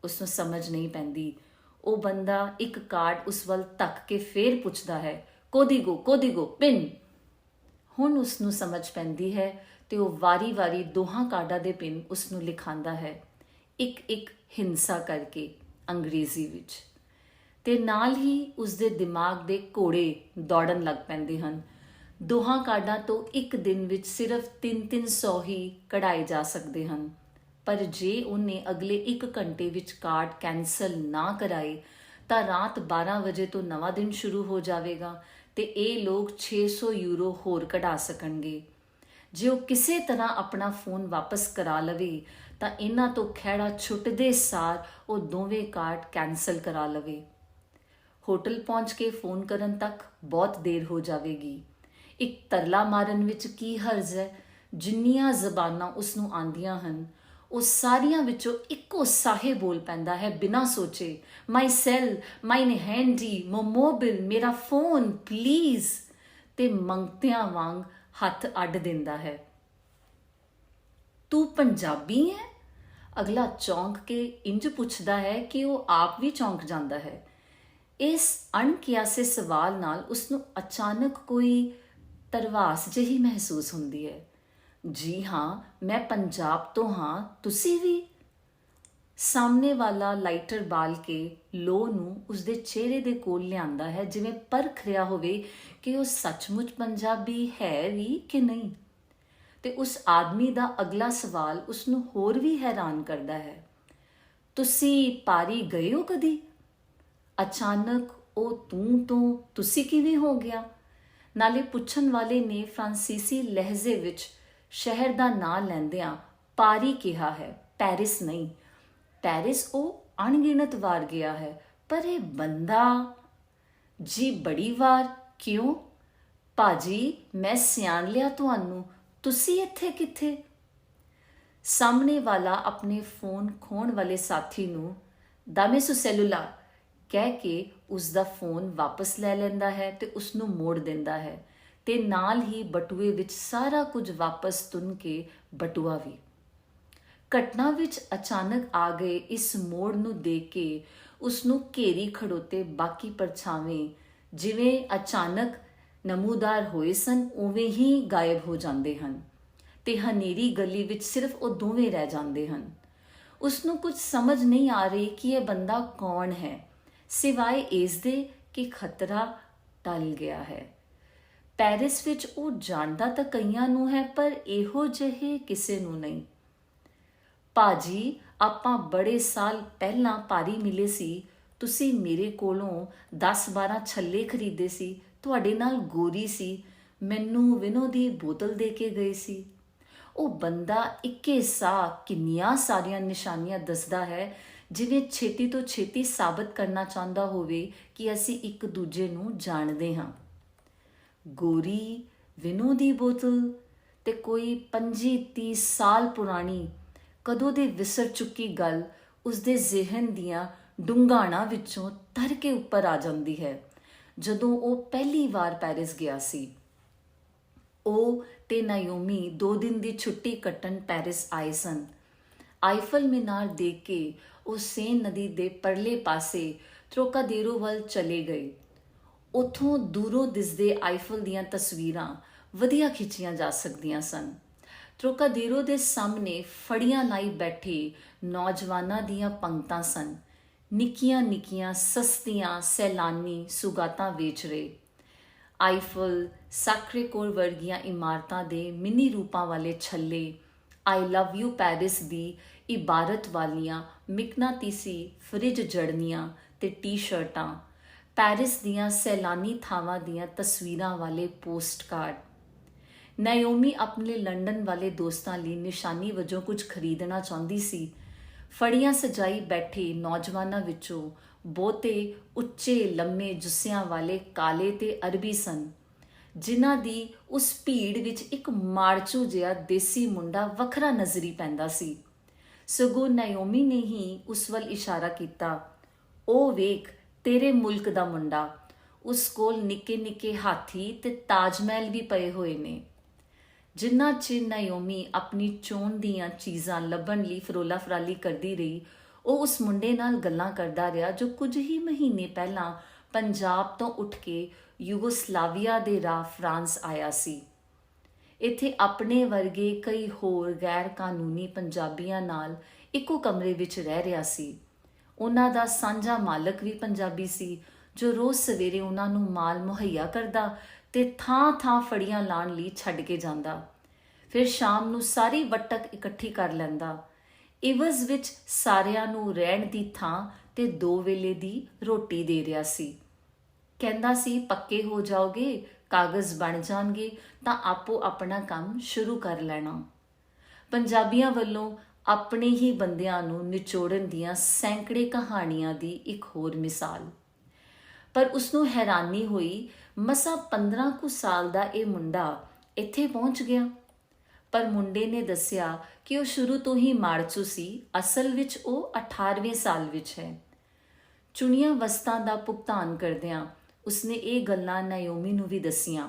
ਉਸ ਨੂੰ ਸਮਝ ਨਹੀਂ ਪੈਂਦੀ। ਉਹ ਬੰਦਾ ਇੱਕ ਕਾਰਡ ਉਸ ਵੱਲ ਧੱਕ ਕੇ ਫੇਰ ਪੁੱਛਦਾ ਹੈ, ਕੋਦੀਗੋ ਕੋਦੀਗੋ ਪਿਨ। ਹੁਣ ਉਸ ਨੂੰ ਸਮਝ ਪੈਂਦੀ ਹੈ ਤੇ ਉਹ ਵਾਰੀ-ਵਾਰੀ ਦੋਹਾਂ ਕਾਰਡਾਂ ਦੇ ਪਿਨ ਉਸ ਨੂੰ ਲਿਖਾਉਂਦਾ ਹੈ, ਇੱਕ ਹਿੰਸਾ ਕਰਕੇ ਅੰਗਰੇਜ਼ੀ ਵਿੱਚ। ਤੇ ਨਾਲ ਹੀ ਉਸਦੇ ਦਿਮਾਗ ਦੇ ਘੋੜੇ ਦੌੜਨ ਲੱਗ ਪੈਂਦੇ ਹਨ। ਦੋਹਾਂ ਕਾਰਡਾਂ ਤੋਂ ਇੱਕ ਦਿਨ ਵਿੱਚ ਸਿਰਫ 300 ਹੀ ਕਢਾਏ ਜਾ ਸਕਦੇ ਹਨ, ਪਰ ਜੇ ਉਹਨੇ ਅਗਲੇ 1 ਘੰਟੇ ਵਿੱਚ ਕਾਰਡ ਕੈਂਸਲ ਨਾ ਕਰਾਏ ਤਾਂ ਰਾਤ 12 ਵਜੇ ਤੋਂ ਨਵਾਂ ਦਿਨ ਸ਼ੁਰੂ ਹੋ ਜਾਵੇਗਾ ਤੇ ਇਹ ਲੋਕ 600 ਯੂਰੋ ਹੋਰ ਕਢਾ ਸਕਣਗੇ। ਜੇ ਉਹ ਕਿਸੇ ਤਰ੍ਹਾਂ ਆਪਣਾ ਫੋਨ ਵਾਪਸ ਕਰਾ ਲਵੇ ਤਾਂ ਇਹਨਾਂ ਤੋਂ ਖਹਿੜਾ ਛੁੱਟਦੇ ਸਾਰ ਉਹ ਦੋਵੇਂ ਕਾਰਡ ਕੈਂਸਲ ਕਰਾ ਲਵੇ। ਹੋਟਲ ਪਹੁੰਚ ਕੇ ਫੋਨ ਕਰਨ ਤੱਕ ਬਹੁਤ ਦੇਰ ਹੋ ਜਾਵੇਗੀ। ਇੱਕ ਤਰਲਾ ਮਾਰਨ ਵਿੱਚ ਕੀ ਹਰਜ਼ ਹੈ? ਜਿੰਨੀਆਂ ਜ਼ਬਾਨਾਂ ਉਸ ਨੂੰ ਆਉਂਦੀਆਂ ਹਨ ਉਹ ਸਾਰੀਆਂ ਵਿੱਚੋਂ ਇੱਕੋ ਸਾਹੇ ਬੋਲ ਪੈਂਦਾ ਹੈ ਬਿਨਾਂ ਸੋਚੇ, ਮਾਈ ਸੈਲ, ਮਾਈਨ ਹੈਂਡੀ, ਮੋਬਾਈਲ, ਮੇਰਾ ਫੋਨ ਪਲੀਜ਼, ਤੇ ਮੰਗਤਿਆਂ ਵਾਂਗ ਹੱਥ ਅੱਡ ਦਿੰਦਾ ਹੈ। ਤੂੰ ਪੰਜਾਬੀ ਹੈ? ਅਗਲਾ ਚੌਂਕ ਕੇ ਇੰਜ ਪੁੱਛਦਾ ਹੈ ਕਿ ਉਹ ਆਪ ਵੀ ਚੌਂਕ ਜਾਂਦਾ ਹੈ। ਇਸ ਅਣਕਿਆਸੇ ਸਵਾਲ ਨਾਲ ਉਸ ਨੂੰ ਅਚਾਨਕ ਕੋਈ ਧਰਵਾਸ ਜਿਹੀ ਮਹਿਸੂਸ ਹੁੰਦੀ ਹੈ। ਜੀ ਹਾਂ, ਮੈਂ ਪੰਜਾਬ ਤੋਂ ਹਾਂ, ਤੁਸੀਂ ਵੀ? ਸਾਹਮਣੇ ਵਾਲਾ ਲਾਈਟਰ ਬਾਲ ਕੇ ਲੋ ਨੂੰ ਉਸਦੇ ਚਿਹਰੇ ਦੇ ਕੋਲ ਲਿਆਂਦਾ ਹੈ, ਜਿਵੇਂ ਪਰਖ ਰਿਹਾ ਹੋਵੇ ਕਿ ਉਹ ਸੱਚਮੁੱਚ ਪੰਜਾਬੀ ਹੈ ਵੀ ਕਿ ਨਹੀਂ। ਤੇ ਉਸ ਆਦਮੀ ਦਾ ਅਗਲਾ ਸਵਾਲ ਉਸ ਨੂੰ ਹੋਰ ਵੀ ਹੈਰਾਨ ਕਰਦਾ ਹੈ, ਤੁਸੀਂ ਪਾਰੀ ਗਏ ਹੋ ਕਦੀ? ਅਚਾਨਕ ਉਹ ਤੂੰ ਤੋਂ ਤੁਸੀਂ ਕਿਵੇਂ ਹੋ ਗਿਆ? ਨਾਲੇ ਪੁੱਛਣ ਵਾਲੇ ਨੇ ਫਰਾਂਸੀਸੀ ਲਹਿਜ਼ੇ ਵਿੱਚ ਸ਼ਹਿਰ ਦਾ ਨਾਂ ਲੈਂਦਿਆਂ ਪਾਰੀ ਕਿਹਾ ਹੈ, ਪੈਰਿਸ ਨਹੀਂ। ਪੈਰਿਸ ਉਹ ਅਣਗਿਣਤ ਵਾਰ ਗਿਆ ਹੈ, ਪਰ ਇਹ ਬੰਦਾ ਜੀ ਬੜੀ ਵਾਰ। ਕਿਉਂ? ਭਾਜੀ, ਮੈਂ ਸਿਆਣ ਲਿਆ ਤੁਹਾਨੂੰ, ਤੁਸੀਂ ਇੱਥੇ ਕਿੱਥੇ? ਸਾਹਮਣੇ ਵਾਲਾ ਆਪਣੇ ਫੋਨ ਖੋਣ ਵਾਲੇ ਸਾਥੀ ਨੂੰ ਦਾਮੇ ਸੁ ਸੈਲੂਲਾ ਕਹਿ ਕੇ ਉਸ ਦਾ ਫੋਨ ਵਾਪਸ ਲੈ ਲੈਂਦਾ ਹੈ ਤੇ ਉਸ ਨੂੰ ਮੋੜ ਦਿੰਦਾ ਹੈ ਤੇ ਨਾਲ ਹੀ ਬਟੂਏ ਵਿੱਚ ਸਾਰਾ ਕੁਝ ਵਾਪਸ ਤੁੰਨ ਕੇ ਬਟੂਆ ਵੀ। ਘਟਨਾ ਵਿੱਚ ਅਚਾਨਕ ਆ ਗਏ ਇਸ ਮੋੜ ਨੂੰ ਦੇਖ ਕੇ ਉਸ ਨੂੰ ਘੇਰੀ ਖੜੋਤੇ ਬਾਕੀ ਪਰਛਾਵੇਂ ਜਿਵੇਂ ਅਚਾਨਕ ਨਮੂਦਾਰ ਹੋਏ ਸਨ ਉਵੇਂ ਹੀ ਗਾਇਬ ਹੋ ਜਾਂਦੇ ਹਨ ਤੇ ਹਨੇਰੀ ਗਲੀ ਵਿੱਚ ਸਿਰਫ ਉਹ ਦੋਵੇਂ ਰਹਿ ਜਾਂਦੇ ਹਨ। ਉਸ ਨੂੰ ਕੁਝ ਸਮਝ ਨਹੀਂ ਆ ਰਹੀ ਕਿ ਇਹ ਬੰਦਾ ਕੌਣ ਹੈ, ਸਿਵਾਏ ਇਸ ਦੇ ਕਿ ਖਤਰਾ ਟਲ ਗਿਆ ਹੈ। ਪੈਰਿਸ ਵਿੱਚ ਉਹ ਜਾਣਦਾ ਤਾਂ ਕਈਆਂ ਨੂੰ ਹੈ, ਪਰ ਇਹੋ ਜਿਹੇ ਕਿਸੇ ਨੂੰ ਨਹੀਂ। ਭਾਜੀ, ਆਪਾਂ ਬੜੇ ਸਾਲ ਪਹਿਲਾਂ ਪਾਰੀ ਮਿਲੇ ਸੀ, ਤੁਸੀਂ ਮੇਰੇ ਕੋਲੋਂ 10-12 ਛੱਲੇ ਖਰੀਦੇ ਸੀ, ਤੁਹਾਡੇ ਨਾਲ ਗੋਰੀ ਸੀ, ਮੈਨੂੰ ਵਿਨੋ ਦੀ ਬੋਤਲ ਦੇ ਕੇ ਗਏ ਸੀ। ਉਹ ਬੰਦਾ ਇੱਕੇ ਸਾਹ ਕਿੰਨੀਆਂ ਸਾਰੀਆਂ ਨਿਸ਼ਾਨੀਆਂ ਦੱਸਦਾ ਹੈ, ਜਿਵੇਂ ਛੇਤੀ ਤੋਂ ਛੇਤੀ ਸਾਬਤ ਕਰਨਾ ਚਾਹੁੰਦਾ ਹੋਵੇ ਕਿ ਅਸੀਂ ਇੱਕ ਦੂਜੇ ਨੂੰ ਜਾਣਦੇ ਹਾਂ। ਗੋਰੀ, ਵਿਨੋ ਦੀ ਬੋਤਲ ਤੇ ਕੋਈ 25-30 ਸਾਲ ਪੁਰਾਣੀ ਕਦੋਂ ਦੇ ਵਿਸਰ ਚੁੱਕੀ ਗੱਲ ਉਸਦੇ ਜ਼ਿਹਨ ਦੀਆਂ ਡੂੰਘਾਣਾ ਵਿੱਚੋਂ ਤਰ ਕੇ ਉੱਪਰ ਆ ਜਾਂਦੀ ਹੈ। ਜਦੋਂ ਉਹ ਪਹਿਲੀ ਵਾਰ ਪੈਰਿਸ ਗਿਆ ਸੀ, ਉਹ ਤੇ ਨਾਓਮੀ 2 ਦਿਨ ਦੀ ਛੁੱਟੀ ਕੱਟਣ ਪੈਰਿਸ ਆਏ ਸਨ। ਆਈਫਲ ਮੀਨਾਰ ਦੇਖ ਕੇ ਉਹ ਸੇਨ ਨਦੀ ਦੇ ਪਰਲੇ ਪਾਸੇ ਤ੍ਰੋਕਾਦੇਰੋ ਵੱਲ ਚਲੇ ਗਏ। ਉੱਥੋਂ ਦੂਰੋਂ ਦਿਸਦੇ ਆਈਫਲ ਦੀਆਂ ਤਸਵੀਰਾਂ ਵਧੀਆ ਖਿੱਚੀਆਂ ਜਾ ਸਕਦੀਆਂ ਸਨ। ਤ੍ਰੋਕਾਦੇਰੋ ਦੇ ਸਾਹਮਣੇ ਫੜੀਆਂ ਲਾਈ ਬੈਠੇ ਨੌਜਵਾਨਾਂ ਦੀਆਂ ਪੰਗਤਾਂ ਸਨ। ਨਿੱਕੀਆਂ ਨਿੱਕੀਆਂ ਸਸਤੀਆਂ ਸੈਲਾਨੀ ਸੁਗਾਤਾਂ ਵੇਚ ਰਹੇ। ਆਈਫਲ, ਸਾਕਰੇ ਕੋਰ ਵਰਗੀਆਂ ਇਮਾਰਤਾਂ ਦੇ ਮਿੰਨੀ ਰੂਪਾਂ ਵਾਲੇ ਛੱਲੇ, ਆਈ ਲਵ ਯੂ ਪੈਰਿਸ ਦੀ ਇਬਾਰਤ ਵਾਲੀਆਂ ਮਿਕਨਾਤੀਸੀ ਫਰਿੱਜ ਜੜਨੀਆਂ ਤੇ ਟੀ-ਸ਼ਰਟਾਂ, ਪੈਰਿਸ ਦੀਆਂ ਸੈਲਾਨੀ ਥਾਵਾਂ ਦੀਆਂ ਤਸਵੀਰਾਂ ਵਾਲੇ ਪੋਸਟ ਕਾਰਡ। ਨਾਓਮੀ ਆਪਣੇ ਲੰਡਨ ਵਾਲੇ ਦੋਸਤਾਂ ਲਈ ਨਿਸ਼ਾਨੀ ਵਜੋਂ ਕੁਝ ਖਰੀਦਣਾ ਚਾਹੁੰਦੀ ਸੀ। ਫੜੀਆਂ ਸਜਾਈ ਬੈਠੇ ਨੌਜਵਾਨਾਂ ਵਿੱਚੋਂ ਬਹੁਤੇ ਉੱਚੇ ਲੰਮੇ ਜੁੱਸਿਆਂ ਵਾਲੇ ਕਾਲੇ ਤੇ ਅਰਬੀ ਸਨ, ਜਿਨ੍ਹਾਂ ਦੀ ਉਸ ਭੀੜ ਵਿੱਚ ਇੱਕ ਮਾੜਚੂ ਜਿਹਾ ਦੇਸੀ ਮੁੰਡਾ ਵੱਖਰਾ ਨਜ਼ਰੀ ਪੈਂਦਾ ਸੀ। ਸਗੋਂ ਨਾਓਮੀ ਨੇ ਹੀ ਉਸ ਵੱਲ ਇਸ਼ਾਰਾ ਕੀਤਾ, ਉਹ ਵੇਖ ਤੇਰੇ ਮੁਲਕ ਦਾ ਮੁੰਡਾ, ਉਸ ਕੋਲ ਨਿੱਕੇ ਨਿੱਕੇ ਹਾਥੀ ਤੇ ਤਾਜ ਮਹਿਲ ਵੀ ਪਏ ਹੋਏ ਨੇ। ਜਿੰਨਾ ਚਿਰ ਨਾਓਮੀ ਆਪਣੀ ਚੋਣ ਦੀਆਂ ਚੀਜ਼ਾਂ ਲੱਭਣ ਲਈ ਫਰੋਲਾ ਫਰਾਲੀ ਕਰਦੀ ਰਹੀ, ਉਹ ਉਸ ਮੁੰਡੇ ਨਾਲ ਗੱਲਾਂ ਕਰਦਾ ਰਿਹਾ ਜੋ ਕੁਝ ਹੀ ਮਹੀਨੇ ਪਹਿਲਾਂ ਪੰਜਾਬ ਤੋਂ ਉੱਠ ਕੇ ਯੂਗੋਸਲਾਵੀਆ ਦੇ ਰਾਹ ਫਰਾਂਸ ਆਇਆ ਸੀ। ਇੱਥੇ ਆਪਣੇ ਵਰਗੇ ਕਈ ਹੋਰ ਗੈਰ ਕਾਨੂੰਨੀ ਪੰਜਾਬੀਆਂ ਨਾਲ ਇੱਕੋ ਕਮਰੇ ਵਿੱਚ ਰਹਿ ਰਿਹਾ ਸੀ। ਉਹਨਾਂ ਦਾ ਸਾਂਝਾ ਮਾਲਕ ਵੀ ਪੰਜਾਬੀ ਸੀ, ਜੋ ਰੋਜ਼ ਸਵੇਰੇ ਉਹਨਾਂ ਨੂੰ ਮਾਲ ਮੁਹੱਈਆ ਕਰਦਾ ਤੇ ਥਾਂ-ਥਾਂ ਫੜੀਆਂ ਲਾਉਣ ਲਈ ਛੱਡ ਕੇ ਜਾਂਦਾ। ਫਿਰ ਸ਼ਾਮ ਨੂੰ ਸਾਰੀ ਵਟਕ ਇਕੱਠੀ ਕਰ ਲੈਂਦਾ। ਇਵਜ਼ ਵਿੱਚ ਸਾਰਿਆਂ ਨੂੰ ਰਹਿਣ ਦੀ ਥਾਂ ਤੇ 2 ਵੇਲੇ ਦੀ ਰੋਟੀ ਦੇ ਰਿਹਾ ਸੀ। ਕਹਿੰਦਾ ਸੀ, ਪੱਕੇ ਹੋ ਜਾਓਗੇ, ਕਾਗਜ਼ ਬਣ ਜਾਣਗੇ ਤਾਂ ਆਪੋ ਆਪਣਾ ਕੰਮ ਸ਼ੁਰੂ ਕਰ ਲੈਣਾ। ਪੰਜਾਬੀਆਂ ਵੱਲੋਂ ਆਪਣੇ ਹੀ ਬੰਦਿਆਂ ਨੂੰ ਨਿਚੋੜਨ ਦੀਆਂ ਸੈਂਕੜੇ ਕਹਾਣੀਆਂ ਦੀ ਇੱਕ ਹੋਰ ਮਿਸਾਲ। ਪਰ ਉਸਨੂੰ ਹੈਰਾਨੀ ਹੋਈ, ਮਸਾਂ 15 ਕੁ ਸਾਲ ਦਾ ਇਹ ਮੁੰਡਾ ਇੱਥੇ ਪਹੁੰਚ ਗਿਆ। ਪਰ ਮੁੰਡੇ ਨੇ ਦੱਸਿਆ ਕਿ ਉਹ ਸ਼ੁਰੂ ਤੋਂ ਹੀ ਮਾੜਚੂ ਸੀ, ਅਸਲ ਵਿੱਚ ਉਹ 18ਵੇਂ ਸਾਲ ਵਿੱਚ ਹੈ। ਚੁਣੀਆਂ ਵਸਤਾਂ ਦਾ ਭੁਗਤਾਨ ਕਰਦਿਆਂ ਉਸਨੇ ਇਹ ਗੱਲਾਂ ਨਾਓਮੀ ਨੂੰ ਵੀ ਦੱਸੀਆਂ।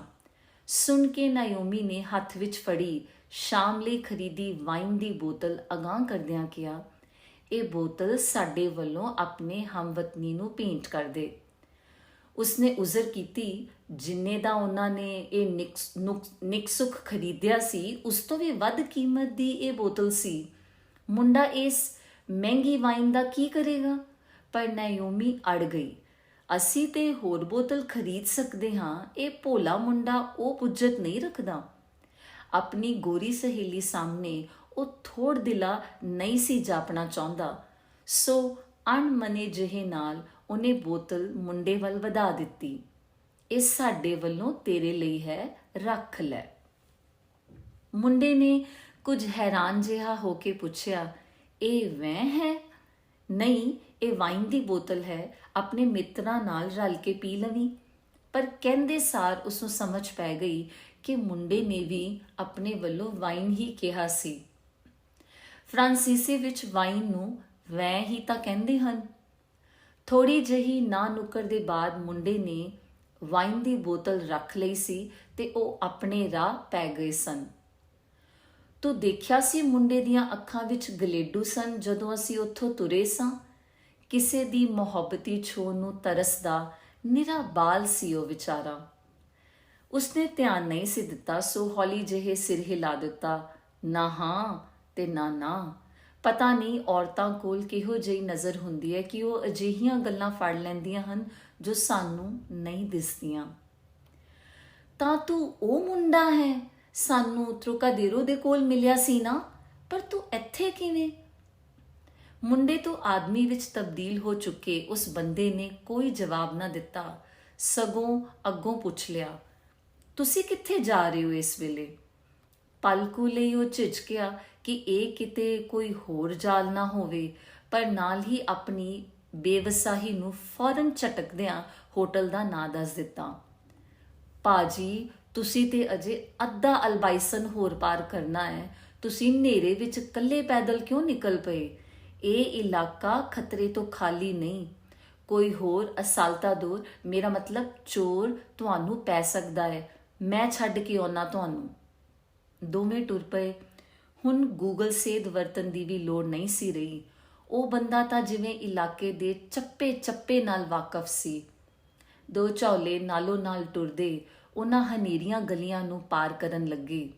ਸੁਣ ਕੇ ਨਾਓਮੀ ਨੇ ਹੱਥ ਵਿੱਚ ਫੜੀ ਸ਼ਾਮ ਲਈ ਖਰੀਦੀ ਵਾਈਨ ਦੀ ਬੋਤਲ ਅਗਾਂਹ ਕਰਦਿਆਂ ਕਿਹਾ, ਇਹ ਬੋਤਲ ਸਾਡੇ ਵੱਲੋਂ ਆਪਣੇ ਹਮਵਤਨੀ ਨੂੰ ਭੇਂਟ ਕਰ ਦੇ। ਉਸਨੇ ਉਜ਼ਰ ਕੀਤੀ, ਜਿੰਨੇ ਦਾ ਉਹਨਾਂ ਨੇ ਇਹ ਨਿਕਸੁਖ ਖਰੀਦਿਆ ਸੀ, ਉਸ ਤੋਂ ਵੀ ਵੱਧ ਕੀਮਤ ਦੀ ਇਹ ਬੋਤਲ ਸੀ। ਮੁੰਡਾ ਇਸ ਮਹਿੰਗੀ ਵਾਈਨ ਦਾ ਕੀ ਕਰੇਗਾ? ਪਰ ਨਾਓਮੀ ਅੜ ਗਈ, ਅਸੀਂ ਤੇ ਹੋਰ ਬੋਤਲ ਖਰੀਦ ਸਕਦੇ ਹਾਂ, ਇਹ ਭੋਲਾ ਮੁੰਡਾ ਉਹ ਪੁੱਜਤ ਨਹੀਂ ਰੱਖਦਾ। ਆਪਣੀ ਗੋਰੀ ਸਹੇਲੀ ਸਾਹਮਣੇ ਉਹ ਥੋੜ ਦਿਲਾ ਨਹੀਂ ਸੀ ਜਾਪਣਾ ਚਾਹੁੰਦਾ, ਸੋ ਅਣਮਨੇ ਜਿਹੇ ਨਾਲ ਉਹਨੇ ਬੋਤਲ ਮੁੰਡੇ ਵੱਲ ਵਧਾ ਦਿੱਤੀ। ਇਹ ਸਾਡੇ ਵੱਲੋਂ ਤੇਰੇ ਲਈ ਹੈ, ਰੱਖ ਲੈ। ਮੁੰਡੇ ਨੇ ਕੁਝ ਹੈਰਾਨ ਜਿਹਾ ਹੋ ਕੇ ਪੁੱਛਿਆ, ਇਹ ਵੈਂ ਹੈ? ਨਹੀਂ, ਇਹ ਵਾਈਨ ਦੀ ਬੋਤਲ ਹੈ, ਆਪਣੇ ਮਿੱਤਰਾਂ ਨਾਲ ਰਲ ਕੇ ਪੀ ਲਵੀਂ। ਪਰ ਕਹਿੰਦੇ ਸਾਰ ਉਸਨੂੰ ਸਮਝ ਪੈ ਗਈ ਕਿ ਮੁੰਡੇ ਨੇ ਵੀ ਆਪਣੇ ਵੱਲੋਂ ਵਾਈਨ ਹੀ ਕਿਹਾ ਸੀ। ਫਰਾਂਸੀਸੀ ਵਿੱਚ ਵਾਈਨ ਨੂੰ ਵੈਂ ਹੀ ਤਾਂ ਕਹਿੰਦੇ ਹਨ। ਥੋੜੀ ਜਿਹੀ ਨਾ ਨੁੱਕਰ ਦੇ ਬਾਅਦ ਮੁੰਡੇ ਨੇ ਵਾਈਨ ਦੀ ਬੋਤਲ ਰੱਖ ਲਈ ਸੀ ਤੇ ਉਹ ਆਪਣੇ ਰਾਹ ਪੈ ਗਏ ਸਨ। ਤੂੰ ਦੇਖਿਆ ਸੀ ਮੁੰਡੇ ਦੀਆਂ ਅੱਖਾਂ ਵਿੱਚ ਗਲੇਡੂ ਸਨ ਜਦੋਂ ਅਸੀਂ ਉੱਥੋਂ ਤੁਰੇ ਸਾਂ। ਕਿਸੇ ਦੀ ਮੁਹੱਬਤੀ ਛੋਹ ਨੂੰ ਤਰਸਦਾ ਨਿਰਾ ਬਾਲ ਸੀ ਉਹ ਵਿਚਾਰਾ। ਉਸਨੇ ਧਿਆਨ ਨਹੀਂ ਸੀ ਦਿੱਤਾ, ਸੋ ਹੌਲੀ ਜਿਹੇ ਸਿਰ ਹਿਲਾ ਦਿੱਤਾ, ਨਾ ਹਾਂ ਤੇ ਨਾ ਨਾ। ਪਤਾ ਨਹੀਂ ਔਰਤਾਂ ਕੋਲ ਕਿਹੋ ਜਿਹੀ ਨਜ਼ਰ ਹੁੰਦੀ ਹੈ ਕਿ ਉਹ ਅਜਿਹੀਆਂ ਗੱਲਾਂ ਫੜ ਲੈਂਦੀਆਂ ਹਨ ਜੋ ਸਾਨੂੰ ਨਹੀਂ ਦਿਸਦੀਆਂ। ਤਾਂ ਤੂੰ ਉਹ ਮੁੰਡਾ ਹੈ, ਸਾਨੂੰ ਤ੍ਰੋਕਾਦੇਰੋ ਦੇ ਕੋਲ ਮਿਲਿਆ ਸੀ ਨਾ, ਪਰ ਤੂੰ ਇੱਥੇ ਕਿਵੇਂ? ਮੁੰਡੇ ਤੋਂ ਆਦਮੀ ਵਿੱਚ ਤਬਦੀਲ ਹੋ ਚੁੱਕੇ ਉਸ ਬੰਦੇ ਨੇ ਕੋਈ ਜਵਾਬ ਨਾ ਦਿੱਤਾ, ਸਗੋਂ ਅੱਗੋਂ ਪੁੱਛ ਲਿਆ, ਤੁਸੀਂ ਕਿੱਥੇ ਜਾ ਰਹੇ ਹੋ ਇਸ ਵੇਲੇ? ਪਲਕੂ ਲਈ ਉਹ ਝਿਜਕਿਆ ਕਿ ਇਹ ਕਿਤੇ ਕੋਈ ਹੋਰ ਜਾਲ ਨਾ ਹੋਵੇ, ਪਰ ਨਾਲ ਹੀ ਆਪਣੀ ਬੇਵਸਾਹੀ ਨੂੰ ਫੌਰਨ ਝਟਕਦਿਆਂ ਹੋਟਲ ਦਾ ਨਾਂ ਦੱਸ ਦਿੱਤਾ। ਭਾਜੀ, ਤੁਸੀਂ ਤੇ ਅਜੇ ਅੱਧਾ ਅਲਬਾਈਸਨ ਹੋਰ ਪਾਰ ਕਰਨਾ ਹੈ, ਤੁਸੀਂ ਹਨੇਰੇ ਵਿੱਚ ਇਕੱਲੇ ਪੈਦਲ ਕਿਉਂ ਨਿਕਲ ਪਏ? ਇਹ ਇਲਾਕਾ ਖਤਰੇ ਤੋਂ ਖਾਲੀ ਨਹੀਂ। ਕੋਈ ਹੋਰ ਅਸਾਲਤਾ ਦੌਰ, ਮੇਰਾ ਮਤਲਬ ਚੋਰ, ਤੁਹਾਨੂੰ ਪੈ ਸਕਦਾ ਹੈ। ਮੈਂ ਛੱਡ ਕੇ ਆਉਣਾ ਤੁਹਾਨੂੰ। ਦੋਵੇਂ ਟੁਰ ਪਏ। ਹੁਣ ਗੂਗਲ ਸੇਧ ਵਰਤਣ ਦੀ ਵੀ ਲੋੜ ਨਹੀਂ ਸੀ ਰਹੀ। ਉਹ ਬੰਦਾ ਤਾਂ ਜਿਵੇਂ ਇਲਾਕੇ ਦੇ ਚੱਪੇ ਚੱਪੇ ਨਾਲ ਵਾਕਫ ਸੀ। ਦੋ ਝੌਲੇ ਨਾਲੋਂ ਨਾਲ ਟੁਰਦੇ ਉਹਨਾਂ ਹਨੇਰੀਆਂ ਗਲੀਆਂ ਨੂੰ ਪਾਰ ਕਰਨ ਲੱਗੇ।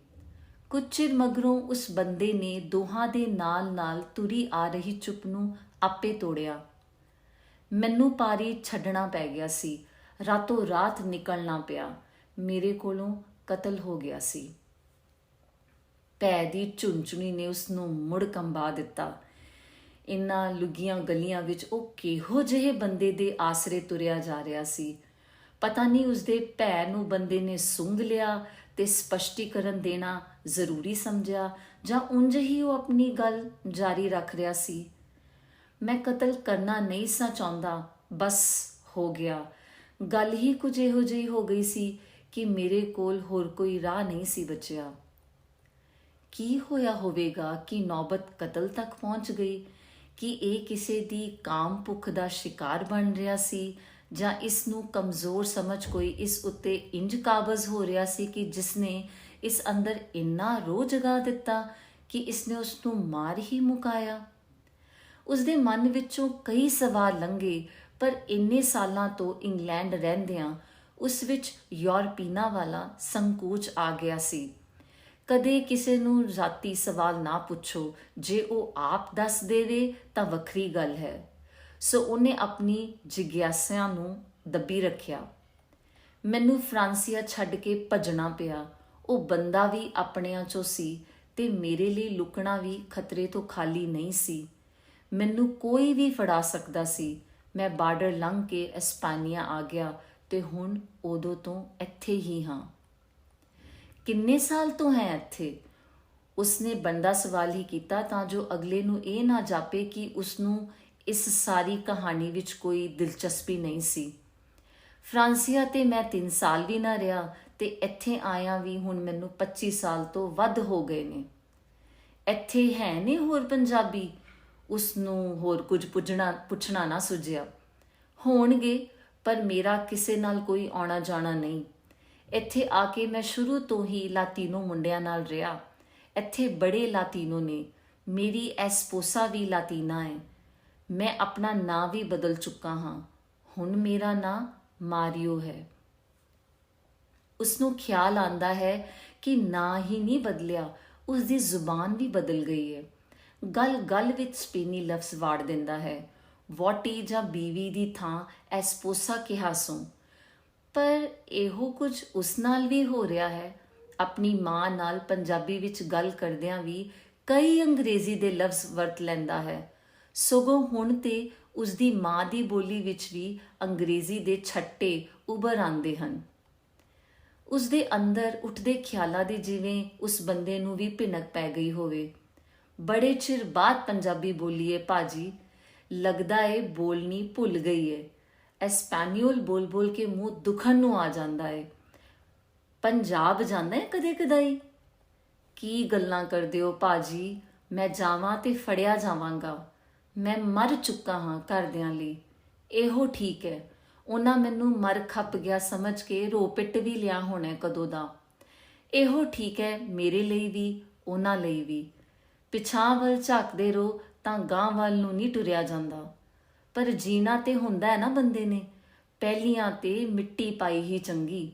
ਕੁਝ ਚਿਰ ਮਗਰੋਂ ਉਸ ਬੰਦੇ ਨੇ ਦੋਹਾਂ ਦੇ ਨਾਲ ਨਾਲ ਤੁਰੀ ਆ ਰਹੀ ਚੁੱਪ ਨੂੰ ਆਪੇ ਤੋੜਿਆ। ਮੈਨੂੰ ਪਾਰੀ ਛੱਡਣਾ ਪੈ ਗਿਆ ਸੀ। ਰਾਤੋਂ ਰਾਤ ਨਿਕਲਣਾ ਪਿਆ। ਮੇਰੇ ਕੋਲੋਂ ਕਤਲ ਹੋ ਗਿਆ ਸੀ। ਭੈ ਦੀ ਝੁੰਝੁਣੀ ਨੇ ਉਸ ਨੂੰ ਮੁੜ ਕੰਬਾ ਦਿੱਤਾ। ਇਨ੍ਹਾਂ ਲੁੱਗੀਆਂ ਗਲੀਆਂ ਵਿੱਚ ਉਹ ਕਿਹੋ ਜਿਹੇ ਬੰਦੇ ਦੇ ਆਸਰੇ ਤੁਰਿਆ ਜਾ ਰਿਹਾ ਸੀ। ਪਤਾ ਨਹੀਂ ਉਸਦੇ ਭੈ ਨੂੰ ਬੰਦੇ ਨੇ ਸੁੰਘ ਲਿਆ ਤੇ ਸਪਸ਼ਟੀਕਰਨ ਦੇਣਾ ਜ਼ਰੂਰੀ ਸਮਝਿਆ, ਜਾਂ ਉਂਝ ਹੀ ਉਹ ਆਪਣੀ ਗੱਲ ਜਾਰੀ ਰੱਖ ਰਿਹਾ ਸੀ। ਮੈਂ ਕਤਲ ਕਰਨਾ ਨਹੀਂ ਸਾਂ ਚਾਹੁੰਦਾ, ਬਸ ਹੋ ਗਿਆ। ਗੱਲ ਹੀ ਕੁਝ ਇਹੋ ਜਿਹੀ ਹੋ ਗਈ ਸੀ ਕਿ ਮੇਰੇ ਕੋਲ ਹੋਰ ਕੋਈ ਰਾਹ ਨਹੀਂ ਸੀ ਬਚਿਆ। ਕੀ ਹੋਇਆ ਹੋਵੇਗਾ ਕਿ ਨੌਬਤ ਕਤਲ ਤੱਕ ਪਹੁੰਚ ਗਈ? ਕਿ ਇਹ ਕਿਸੇ ਦੀ ਕਾਮ ਭੁੱਖ ਦਾ ਸ਼ਿਕਾਰ ਬਣ ਰਿਹਾ ਸੀ, ਜਾਂ ਇਸ ਨੂੰ ਕਮਜ਼ੋਰ ਸਮਝ ਕੋਈ ਇਸ ਉੱਤੇ ਇੰਜ ਕਾਬਜ਼ ਹੋ ਰਿਹਾ ਸੀ ਕਿ ਜਿਸਨੇ ਇਸ ਅੰਦਰ ਇੰਨਾ ਰੋਹ ਜਗਾ ਦਿੱਤਾ ਕਿ ਇਸਨੇ ਉਸ ਨੂੰ ਮਾਰ ਹੀ ਮੁਕਾਇਆ। ਉਸਦੇ ਮਨ ਵਿੱਚੋਂ ਕਈ ਸਵਾਲ ਲੰਘੇ, ਪਰ ਇੰਨੇ ਸਾਲਾਂ ਤੋਂ ਇੰਗਲੈਂਡ ਰਹਿੰਦਿਆਂ ਉਸ ਵਿੱਚ ਯੂਰਪੀਨਾ ਵਾਲਾ ਸੰਕੋਚ ਆ ਗਿਆ ਸੀ। ਕਦੇ ਕਿਸੇ ਨੂੰ ਰਾਤੀ ਸਵਾਲ ਨਾ ਪੁੱਛੋ, ਜੇ ਉਹ ਆਪ ਦੱਸ ਦੇਵੇ ਤਾਂ ਵੱਖਰੀ ਗੱਲ ਹੈ। ਸੋ ਉਹਨੇ ਆਪਣੀ ਜਿਗਿਆਸਿਆ ਨੂੰ ਦੱਬੀ ਰੱਖਿਆ। ਮੈਨੂੰ ਫਰਾਂਸੀਆ ਛੱਡ ਕੇ ਭੱਜਣਾ ਪਿਆ। ਉਹ ਬੰਦਾ ਵੀ ਆਪਣਿਆਂ ਚੋਂ ਸੀ ਤੇ ਮੇਰੇ ਲਈ ਲੁਕਣਾ ਵੀ ਖਤਰੇ ਤੋਂ ਖਾਲੀ ਨਹੀਂ ਸੀ। ਮੈਨੂੰ ਕੋਈ ਵੀ ਫੜਾ ਸਕਦਾ ਸੀ। ਮੈਂ ਬਾਰਡਰ ਲੰਘ ਕੇ ਐਸਪਾਨੀਆ ਆ ਗਿਆ ਤੇ ਹੁਣ ਉਦੋਂ ਤੋਂ ਇੱਥੇ ਹੀ ਹਾਂ। ਕਿੰਨੇ ਸਾਲ ਤੋਂ ਹੈ ਇੱਥੇ? ਉਸਨੇ ਬੰਦਾ ਸਵਾਲ ਹੀ ਕੀਤਾ ਤਾਂ ਜੋ ਅਗਲੇ ਨੂੰ ਇਹ ਨਾ ਜਾਪੇ ਕਿ ਉਸਨੂੰ ਇਸ ਸਾਰੀ ਕਹਾਣੀ ਵਿੱਚ ਕੋਈ ਦਿਲਚਸਪੀ ਨਹੀਂ ਸੀ। ਫਰਾਂਸੀਆ ਤੇ ਮੈਂ 3 ਸਾਲ ਵੀ ਨਾ ਰਿਹਾ ਤੇ ਇੱਥੇ ਆਇਆ ਵੀ ਹੁਣ ਮੈਨੂੰ 25 ਸਾਲ ਤੋਂ ਵੱਧ ਹੋ ਗਏ ਨੇ। ਇੱਥੇ ਹੈ ਨੇ ਹੋਰ ਪੰਜਾਬੀ? ਉਸਨੂੰ ਹੋਰ ਕੁਝ ਪੁੱਛਣਾ ਨਾ ਸੁਝਿਆ। ਹੋਣਗੇ, ਪਰ ਮੇਰਾ ਕਿਸੇ ਨਾਲ ਕੋਈ ਆਉਣਾ ਜਾਣਾ ਨਹੀਂ। ਇੱਥੇ ਆ ਕੇ ਮੈਂ ਸ਼ੁਰੂ ਤੋਂ ਹੀ ਲਾਤੀਨੋ ਮੁੰਡਿਆਂ ਨਾਲ ਰਿਹਾ। ਇੱਥੇ ਬੜੇ ਲਾਤੀਨੋ ਨੇ। ਮੇਰੀ ਐਸਪੋਸਾ ਵੀ ਲਾਤੀਨਾ ਹੈ। ਮੈਂ ਆਪਣਾ ਨਾਂ ਵੀ ਬਦਲ ਚੁੱਕਾ ਹਾਂ। ਹੁਣ ਮੇਰਾ ਨਾਂ ਮਾਰੀਓ ਹੈ। ਉਸਨੂੰ ਖਿਆਲ ਆਉਂਦਾ ਹੈ ਕਿ ਨਾਂ ਹੀ ਨਹੀਂ ਬਦਲਿਆ, ਉਸਦੀ ਜ਼ੁਬਾਨ ਵੀ ਬਦਲ ਗਈ ਹੈ। ਗੱਲ ਵਿੱਚ ਸਪੇਨੀ ਲਫ਼ਜ਼ ਵਾੜ ਦਿੰਦਾ ਹੈ। ਵਹੁਟੀ ਜਾਂ ਬੀਵੀ ਦੀ ਥਾਂ ਐਸਪੋਸਾ ਕਿਹਾ ਸੋਂ। ਪਰ ਇਹੋ ਕੁਝ ਉਸ ਨਾਲ ਵੀ ਹੋ ਰਿਹਾ ਹੈ। ਆਪਣੀ ਮਾਂ ਨਾਲ ਪੰਜਾਬੀ ਵਿੱਚ ਗੱਲ ਕਰਦਿਆਂ ਵੀ ਕਈ ਅੰਗਰੇਜ਼ੀ ਦੇ ਲਫ਼ਜ਼ ਵਰਤ ਲੈਂਦਾ ਹੈ। ਸਗੋਂ ਹੁਣ ਤੇ ਉਸਦੀ ਮਾਂ ਦੀ ਬੋਲੀ ਵਿੱਚ ਵੀ ਅੰਗਰੇਜ਼ੀ ਦੇ ਛੱਟੇ ਉੱਭਰ ਆਉਂਦੇ ਹਨ। ਉਸਦੇ ਅੰਦਰ ਉੱਠਦੇ ਖਿਆਲਾਂ ਦੀ ਜਿਵੇਂ ਉਸ ਬੰਦੇ ਨੂੰ ਵੀ ਭਿਣਕ ਪੈ ਗਈ ਹੋਵੇ। ਬੜੇ ਚਿਰ ਬਾਅਦ ਪੰਜਾਬੀ ਬੋਲੀਏ ਭਾਜੀ, ਲੱਗਦਾ ਏ ਬੋਲਣੀ ਭੁੱਲ ਗਈ ਏ। ਐਸਪੈਨੀਓਲ ਬੋਲ ਬੋਲ ਕੇ ਮੂੰਹ ਦੁਖਣ ਨੂੰ ਆ ਜਾਂਦਾ ਏ। ਪੰਜਾਬ ਜਾਂਦਾ ਹੈ ਕਦੇ ਕਦਾਈ? ਕੀ ਗੱਲਾਂ ਕਰਦੇ ਹੋ ਭਾਜੀ? ਮੈਂ ਜਾਵਾਂ ਤੇ ਫੜਿਆ ਜਾਵਾਂਗਾ। ਮੈਂ ਮਰ ਚੁੱਕਾ ਹਾਂ ਘਰਦਿਆਂ ਲਈ। ਇਹੋ ਠੀਕ ਹੈ। ਉਹਨਾਂ ਮੈਨੂੰ ਮਰ ਖੱਪ ਗਿਆ ਸਮਝ ਕੇ ਰੋ ਪਿੱਟ ਵੀ ਲਿਆ ਹੋਣਾ ਕਦੋਂ ਦਾ। ਇਹੋ ਠੀਕ ਹੈ ਮੇਰੇ ਲਈ ਵੀ, ਉਹਨਾਂ ਲਈ ਵੀ। ਪਿਛਾਂ ਵੱਲ ਝਾਕਦੇ ਰਹੋ ਤਾਂ ਗਾਂ ਵੱਲ ਨੂੰ ਨਹੀਂ ਟੁਰਿਆ ਜਾਂਦਾ। ਪਰ ਜੀਣਾ ਤੇ ਹੁੰਦਾ ਹੈ ਨਾ ਬੰਦੇ ਨੇ। ਪਹਿਲੀਆਂ ਤੇ ਮਿੱਟੀ ਪਾਈ ਹੀ ਚੰਗੀ।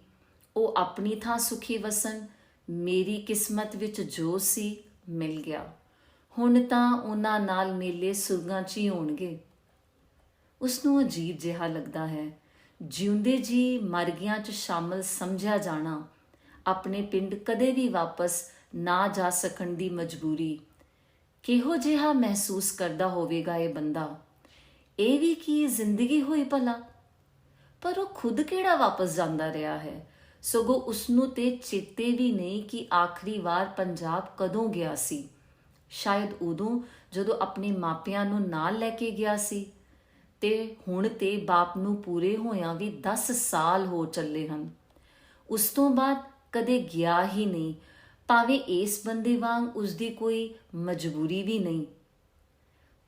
ਉਹ ਆਪਣੀ ਥਾਂ ਸੁਖੀ ਵਸਣ। ਮੇਰੀ ਕਿਸਮਤ ਵਿੱਚ ਜੋ ਸੀ ਮਿਲ ਗਿਆ। ਹੁਣ ਤਾਂ ਉਹਨਾਂ ਨਾਲ ਮੇਲੇ ਸੁਰਗਾਂ 'ਚ ਹੀ ਹੋਣਗੇ। ਉਸਨੂੰ ਅਜੀਬ ਜਿਹਾ ਲੱਗਦਾ ਹੈ। ਜਿਉਂਦੇ ਜੀ ਮਰ ਗਿਆਂ 'ਚ ਸ਼ਾਮਲ ਸਮਝਿਆ ਜਾਣਾ, ਆਪਣੇ ਪਿੰਡ ਕਦੇ ਵੀ ਵਾਪਸ ਨਾ ਜਾ ਸਕਣ ਦੀ ਮਜਬੂਰੀ। ਕਿਹੋ ਜਿਹਾ ਮਹਿਸੂਸ ਕਰਦਾ ਹੋਵੇਗਾ ਇਹ ਬੰਦਾ? ਇਹ ਵੀ ਕੀ ਜ਼ਿੰਦਗੀ ਹੋਈ ਭਲਾ? ਪਰ ਉਹ ਖੁਦ ਕਿਹੜਾ ਵਾਪਸ ਜਾਂਦਾ ਰਿਹਾ ਹੈ। ਸਗੋਂ ਉਸਨੂੰ ਤੇ ਚੇਤੇ ਵੀ ਨਹੀਂ ਕਿ ਆਖਰੀ ਵਾਰ ਪੰਜਾਬ ਕਦੋਂ ਗਿਆ ਸੀ। ਸ਼ਾਇਦ ਉਦੋਂ ਜਦੋਂ ਆਪਣੇ ਮਾਪਿਆਂ ਨੂੰ ਨਾਲ ਲੈ ਕੇ ਗਿਆ ਸੀ। ਤੇ ਹੁਣ ਤੇ ਬਾਪ ਨੂੰ ਪੂਰੇ ਹੋਇਆਂ ਵੀ 10 ਸਾਲ ਹੋ ਚੱਲੇ ਹਨ। ਉਸ ਤੋਂ ਬਾਅਦ ਕਦੇ ਗਿਆ ਹੀ ਨਹੀਂ, ਭਾਵੇਂ ਇਸ ਬੰਦੇ ਵਾਂਗ ਉਸਦੀ ਕੋਈ ਮਜਬੂਰੀ ਵੀ ਨਹੀਂ।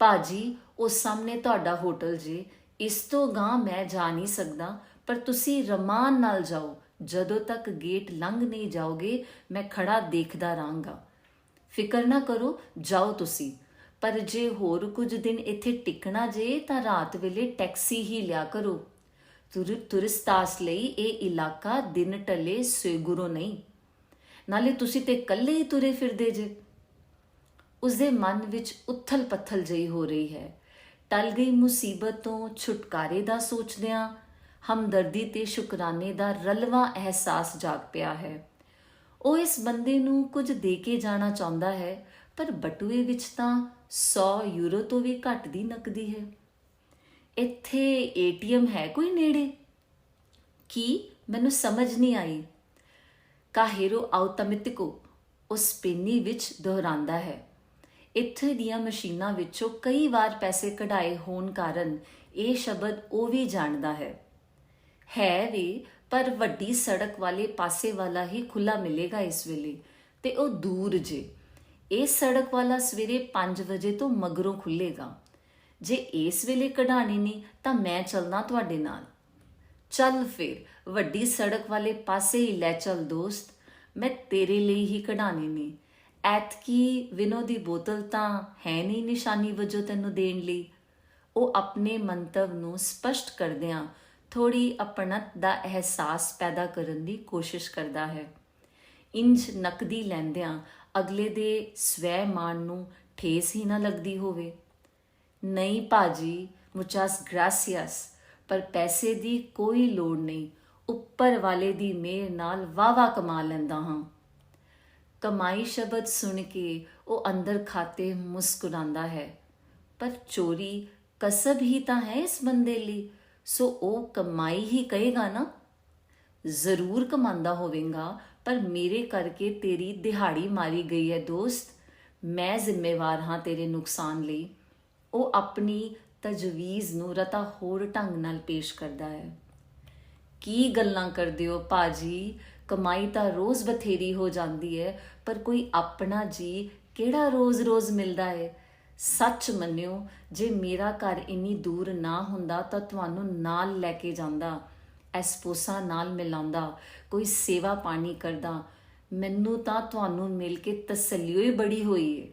ਭਾਜੀ, ਉਹ ਸਾਹਮਣੇ ਤੁਹਾਡਾ ਹੋਟਲ ਜੇ, ਇਸ ਤੋਂ ਗਾਂਹ ਮੈਂ ਜਾ ਨਹੀਂ ਸਕਦਾ, ਪਰ ਤੁਸੀਂ ਰਮਾਨ ਨਾਲ ਜਾਓ। ਜਦੋਂ ਤੱਕ ਗੇਟ ਲੰਘ ਨਹੀਂ ਜਾਓਗੇ ਮੈਂ ਖੜਾ ਦੇਖਦਾ ਰਹਾਂਗਾ। ਫਿਕਰ ਨਾ ਕਰੋ, ਜਾਓ ਤੁਸੀਂ। ਪਰ ਜੇ ਹੋਰ ਕੁਝ ਦਿਨ ਇੱਥੇ ਟਿਕਣਾ ਜੇ ਤਾਂ ਰਾਤ ਵੇਲੇ ਟੈਕਸੀ ਹੀ ਲਿਆ ਕਰੋ। ਟੂਰਿਸਟਾਂ ਲਈ ਇਹ ਇਲਾਕਾ ਦਿਨ ਟਲੇ ਸਵੇਗੁਰੋਂ ਨਹੀਂ। ਨਾਲੇ ਤੁਸੀਂ ਤੇ ਇਕੱਲੇ ਹੀ ਤੁਰੇ ਫਿਰਦੇ ਜੇ। ਉਸਦੇ ਮਨ ਵਿੱਚ ਉਥਲ ਪੱਥਲ ਜਿਹੀ ਹੋ ਰਹੀ ਹੈ। ਟਲ ਗਈ ਮੁਸੀਬਤ ਤੋਂ ਛੁਟਕਾਰੇ ਦਾ ਸੋਚਦਿਆਂ ਹਮਦਰਦੀ ਤੇ ਸ਼ੁਕਰਾਨੇ ਦਾ ਰਲਵਾਂ ਅਹਿਸਾਸ ਜਾਗ ਪਿਆ ਹੈ। ਉਹ ਇਸ ਬੰਦੇ ਨੂੰ ਕੁਝ ਦੇ ਕੇ ਜਾਣਾ ਚਾਹੁੰਦਾ ਹੈ, ਪਰ ਬਟੂਏ ਵਿੱਚ ਤਾਂ 100 ਯੂਰੋ ਤੋਂ ਵੀ ਘੱਟ ਦੀ ਨਕਦੀ ਹੈ। ਇੱਥੇ ਏਟੀਐਮ ਹੈ ਕੋਈ ਨੇੜੇ? ਕੀ? ਮੈਨੂੰ ਸਮਝ ਨਹੀਂ ਆਈ। ਕਾਹੇਰੋ ਆਟੋਮੈਟਿਕੋ, ਉਹ ਸਪੇਨੀ ਵਿੱਚ ਦੁਹਰਾਉਂਦਾ ਹੈ। ਇੱਥੇ ਦੀਆਂ ਮਸ਼ੀਨਾਂ ਵਿੱਚੋਂ ਕਈ ਵਾਰ ਪੈਸੇ ਕਢਾਏ ਹੋਣ ਕਾਰਨ ਇਹ ਸ਼ਬਦ ਉਹ ਵੀ ਜਾਣਦਾ ਹੈ ਵੀ, ਪਰ ਵੱਡੀ ਸੜਕ ਵਾਲੇ ਪਾਸੇ ਵਾਲਾ ਹੀ ਖੁੱਲਾ ਮਿਲੇਗਾ ਇਸ ਵੇਲੇ, ਤੇ ਉਹ ਦੂਰ ਜੇ। ਇਹ ਸੜਕ ਵਾਲਾ ਸਵੇਰੇ 5 ਵਜੇ ਤੋਂ ਮਗਰੋਂ ਖੁੱਲੇਗਾ। ਜੇ ਇਸ ਵੇਲੇ ਕਢਾਣੇ ਨਹੀਂ ਤਾਂ ਮੈਂ ਚੱਲਣਾ ਤੁਹਾਡੇ ਨਾਲ। ਚੱਲ ਫਿਰ, ਵੱਡੀ ਸੜਕ ਵਾਲੇ ਪਾਸੇ ਹੀ ਲੈ ਚੱਲ ਦੋਸਤ, ਮੈਂ ਤੇਰੇ ਲਈ ਹੀ ਕਢਾਣੇ ਨੇ। ਐਤਕੀ ਵਿਨੋ ਦੀ ਬੋਤਲ ਤਾਂ ਹੈ ਨਹੀਂ ਨਿਸ਼ਾਨੀ ਵਜੋਂ ਤੈਨੂੰ ਦੇਣ ਲਈ। ਉਹ ਆਪਣੇ ਮੰਤਵ ਨੂੰ ਸਪਸ਼ਟ ਕਰਦਿਆਂ ਥੋੜ੍ਹੀ ਅਪਣਤ ਦਾ ਅਹਿਸਾਸ ਪੈਦਾ ਕਰਨ ਦੀ ਕੋਸ਼ਿਸ਼ ਕਰਦਾ ਹੈ। ਇੰਜ ਨਕਦੀ ਲੈਂਦਿਆਂ ਅਗਲੇ ਦੇ ਸਵੈ ਮਾਣ ਨੂੰ ਠੇਸ ਹੀ ਨਾ ਲੱਗਦੀ ਹੋਵੇ। ਨਹੀਂ ਭਾਜੀ, ਮੁਚਾਸ ਗ੍ਰਾਸੀਅਸ, ਪਰ ਪੈਸੇ ਦੀ ਕੋਈ ਲੋੜ ਨਹੀਂ। ਉੱਪਰ ਵਾਲੇ ਦੀ ਮਿਹਰ ਨਾਲ ਵਾਹਵਾ ਕਮਾ ਲੈਂਦਾ ਹਾਂ। ਕਮਾਈ ਸ਼ਬਦ ਸੁਣ ਕੇ ਉਹ ਅੰਦਰ ਖਾਤੇ ਮੁਸਕਰਾਉਂਦਾ ਹੈ। ਪਰ ਚੋਰੀ ਕਸਬ ਹੀ ਤਾਂ ਹੈ ਇਸ ਬੰਦੇ ਲਈ, ਸੋ ਉਹ ਕਮਾਈ ਹੀ ਕਹੇਗਾ ਨਾ। ਜ਼ਰੂਰ ਕਮਾਉਂਦਾ ਹੋਵੇਗਾ, ਪਰ ਮੇਰੇ ਕਰਕੇ ਤੇਰੀ ਦਿਹਾੜੀ ਮਾਰੀ ਗਈ ਹੈ ਦੋਸਤ। ਮੈਂ ਜ਼ਿੰਮੇਵਾਰ ਹਾਂ ਤੇਰੇ ਨੁਕਸਾਨ ਲਈ। ਉਹ ਆਪਣੀ ਤਜਵੀਜ਼ ਨੂੰ ਰਤਾ ਹੋਰ ਢੰਗ ਨਾਲ ਪੇਸ਼ ਕਰਦਾ ਹੈ। ਕੀ ਗੱਲਾਂ ਕਰਦੇ ਹੋ ਭਾਜੀ, ਕਮਾਈ ਤਾਂ ਰੋਜ਼ ਬਥੇਰੀ ਹੋ ਜਾਂਦੀ ਹੈ, ਪਰ ਕੋਈ ਆਪਣਾ ਜੀ ਕਿਹੜਾ ਰੋਜ਼-ਰੋਜ਼ ਮਿਲਦਾ ਹੈ। ਸੱਚ ਮੰਨਿਓ, ਜੇ ਮੇਰਾ ਘਰ ਇੰਨੀ ਦੂਰ ਨਾ ਹੁੰਦਾ ਤਾਂ ਤੁਹਾਨੂੰ ਨਾਲ ਲੈ ਕੇ ਜਾਂਦਾ, ਐਸਪੋਸਾ ਨਾਲ ਮਿਲਾਉਂਦਾ, ਕੋਈ ਸੇਵਾ ਪਾਣੀ ਕਰਦਾ। ਮੈਨੂੰ ਤਾਂ ਤੁਹਾਨੂੰ ਮਿਲ ਕੇ ਤਸੱਲੀ ਹੀ ਬੜੀ ਹੋਈ ਹੈ।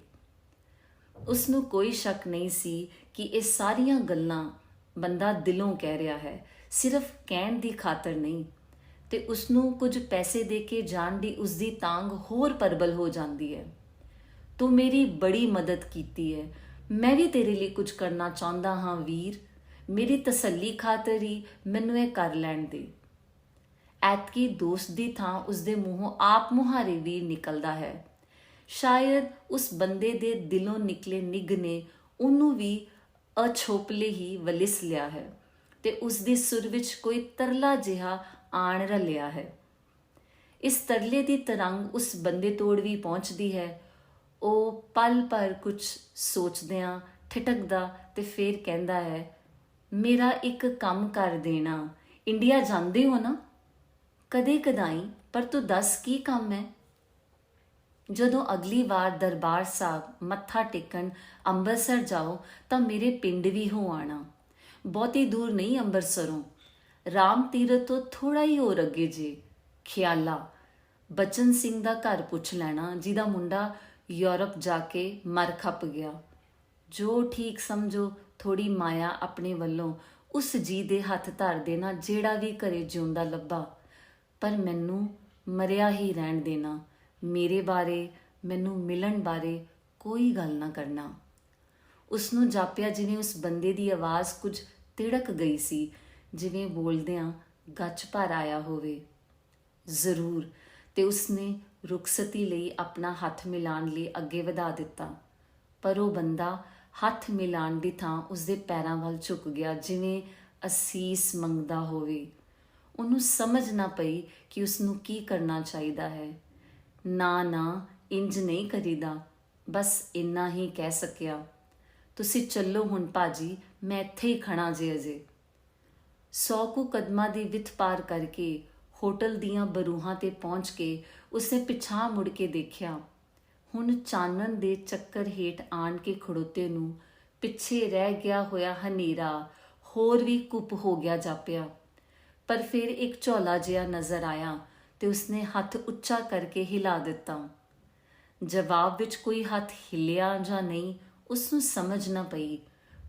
ਉਸਨੂੰ ਕੋਈ ਸ਼ੱਕ ਨਹੀਂ ਸੀ ਕਿ ਇਹ ਸਾਰੀਆਂ ਗੱਲਾਂ ਬੰਦਾ ਦਿਲੋਂ ਕਹਿ ਰਿਹਾ ਹੈ, ਸਿਰਫ ਕਹਿਣ ਦੀ ਖਾਤਰ ਨਹੀਂ। ਤੇ ਉਸਨੂੰ ਕੁਝ ਪੈਸੇ ਦੇ ਕੇ ਜਾਣ ਦੀ ਉਸਦੀ ਤਾਂਘ ਹੋਰ ਪ੍ਰਬਲ ਹੋ ਜਾਂਦੀ ਹੈ। ਤੂੰ ਮੇਰੀ ਬੜੀ ਮਦਦ ਕੀਤੀ ਹੈ, ਮੈਂ ਵੀ ਤੇਰੇ ਲਈ ਕੁਝ ਕਰਨਾ ਚਾਹੁੰਦਾ ਹਾਂ ਵੀਰ। ਮੇਰੀ ਤਸੱਲੀ ਖਾਤਰ ਹੀ ਮੈਨੂੰ ਇਹ ਕਰ ਲੈਣ ਦੇ। ਐਤਕੀ ਦੋਸਤ ਦੀ ਥਾਂ ਉਸਦੇ ਮੂੰਹੋਂ ਆਪ ਮੁਹਾਰੇ ਵੀਰ ਨਿਕਲਦਾ ਹੈ। ਸ਼ਾਇਦ ਉਸ ਬੰਦੇ ਦੇ ਦਿਲੋਂ ਨਿਕਲੇ ਨਿੱਘ ਨੇ ਉਹਨੂੰ ਵੀ ਅਛੋਪਲੇ ਹੀ ਵਲਿਸ ਲਿਆ ਹੈ ਤੇ ਉਸਦੇ ਸੁਰ ਵਿੱਚ ਕੋਈ ਤਰਲਾ ਜਿਹਾ ਆਣ ਰਲਿਆ ਹੈ। ਇਸ ਤਰਲੇ ਦੀ ਤਰੰਗ ਉਸ ਬੰਦੇ ਤੋੜ ਵੀ ਪਹੁੰਚਦੀ ਹੈ। ਉਹ ਪਲ ਭਰ ਕੁਝ ਸੋਚਦਿਆਂ ਠਿਠਕਦਾ ਤੇ ਫਿਰ ਕਹਿੰਦਾ ਹੈ, ਮੇਰਾ ਇੱਕ ਕੰਮ ਕਰ ਦੇਣਾ। ਇੰਡੀਆ ਜਾਂਦੇ ਹੋ ਨਾ? ਕਦੇ ਕਦਾਈ, ਪਰ ਤੂੰ ਦੱਸ ਕੀ ਕੰਮ ਹੈ? ਜਦੋਂ ਅਗਲੀ ਵਾਰ ਦਰਬਾਰ ਸਾਹਿਬ ਮੱਥਾ ਟੇਕਣ ਅੰਮ੍ਰਿਤਸਰ ਜਾਓ ਤਾਂ ਮੇਰੇ ਪਿੰਡ ਵੀ ਹੋ ਆਣਾ। ਬਹੁਤੀ ਦੂਰ ਨਹੀਂ ਅੰਮ੍ਰਿਤਸਰੋਂ, ਰਾਮ ਤੀਰਥ ਤੋਂ ਥੋੜਾ ਹੀ ਹੋਰ ਅੱਗੇ ਜੇ। ਖਿਆਲਾ ਬਚਨ ਸਿੰਘ ਦਾ ਘਰ ਪੁੱਛ ਲੈਣਾ, ਜਿਹਦਾ ਮੁੰਡਾ ਯੂਰਪ ਜਾ ਕੇ ਮਰ ਖੱਪ ਗਿਆ। ਜੋ ਠੀਕ ਸਮਝੋ, ਥੋੜੀ ਮਾਇਆ ਆਪਣੇ ਵੱਲੋਂ ਉਸ ਜੀ ਦੇ ਹੱਥ ਧਰ ਦੇਣਾ ਜਿਹੜਾ ਵੀ ਘਰੇ ਜਿਉਂਦਾ ਲੱਭਾ। ਪਰ ਮੈਨੂੰ ਮਰਿਆ ਹੀ ਰਹਿਣ ਦੇਣਾ। ਮੇਰੇ ਬਾਰੇ, ਮੈਨੂੰ ਮਿਲਣ ਬਾਰੇ ਕੋਈ ਗੱਲ ਨਾ ਕਰਨਾ। ਉਸਨੂੰ ਜਾਪਿਆ ਜਿਵੇਂ ਉਸ ਬੰਦੇ ਦੀ ਆਵਾਜ਼ ਕੁਝ ਤਿੜਕ ਗਈ ਸੀ, ਜਿਵੇਂ ਬੋਲਦਿਆਂ ਗੱਚ ਭਰ ਆਇਆ ਹੋਵੇ। ਜ਼ਰੂਰ, ਤੇ ਉਸਨੇ ਰੁਖਸਤੀ ਲਈ ਆਪਣਾ ਹੱਥ ਮਿਲਾਉਣ ਲਈ ਅੱਗੇ ਵਧਾ ਦਿੱਤਾ। ਪਰ ਉਹ ਬੰਦਾ ਹੱਥ ਮਿਲਾਉਣ ਦੀ ਥਾਂ ਉਸਦੇ ਪੈਰਾਂ ਵੱਲ ਝੁਕ ਗਿਆ, ਜਿਵੇਂ ਅਸੀਸ ਮੰਗਦਾ ਹੋਵੇ। ਉਹਨੂੰ ਸਮਝ ਨਾ ਪਈ ਕਿ ਉਸਨੂੰ ਕੀ ਕਰਨਾ ਚਾਹੀਦਾ ਹੈ। ਨਾ, ਇੰਜ ਨਹੀਂ ਕਰੀਦਾ। ਬਸ ਇੰਨਾ ਹੀ ਕਹਿ ਸਕਿਆ। ਤੁਸੀਂ ਚੱਲੋ ਹੁਣ ਭਾਜੀ, ਮੈਂ ਇੱਥੇ ਹੀ ਖੜਾ ਜੇ ਅਜੇ। 100 ਕੁ ਕਦਮਾਂ ਦੀ ਵਿੱਥ ਪਾਰ ਕਰਕੇ ਹੋਟਲ ਦੀਆਂ ਬਰੂਹਾਂ ਤੇ ਪਹੁੰਚ ਕੇ ਉਸਨੇ ਪਿਛਾਂਹ ਮੁੜ ਕੇ ਦੇਖਿਆ। ਹੁਣ ਚਾਨਣ ਦੇ ਚੱਕਰ ਹੇਠ ਆਣ ਕੇ ਖੜੋਤੇ ਨੂੰ ਪਿੱਛੇ ਰਹਿ ਗਿਆ ਹੋਇਆ ਹਨੇਰਾ ਹੋਰ ਵੀ ਕੁੱਪ ਹੋ ਗਿਆ ਜਾਪਿਆ। ਪਰ ਫਿਰ ਇੱਕ ਝੋਲਾ ਜਿਹਾ ਨਜ਼ਰ ਆਇਆ ਤੇ ਉਸਨੇ ਹੱਥ ਉੱਚਾ ਕਰਕੇ ਹਿਲਾ ਦਿੱਤਾ। ਜਵਾਬ ਵਿੱਚ ਕੋਈ ਹੱਥ ਹਿੱਲਿਆ ਜਾਂ ਨਹੀਂ ਉਸ ਨੂੰ ਸਮਝ ਨਾ ਪਈ,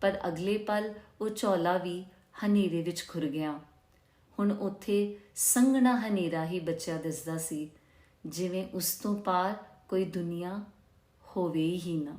ਪਰ ਅਗਲੇ ਪਲ ਉਹ ਝੋਲਾ ਵੀ ਹਨੇਰੇ ਵਿੱਚ ਖੁਰ ਗਿਆ। ਹੁਣ ਉੱਥੇ ਸੰਘਣਾ ਹਨੇਰਾ ਹੀ ਬਚਿਆ ਦਿਸਦਾ ਸੀ, ਜਿਵੇਂ ਉਸ ਤੋਂ ਪਾਰ ਕੋਈ ਦੁਨੀਆ ਹੋਵੇ ਹੀ ਨਾ।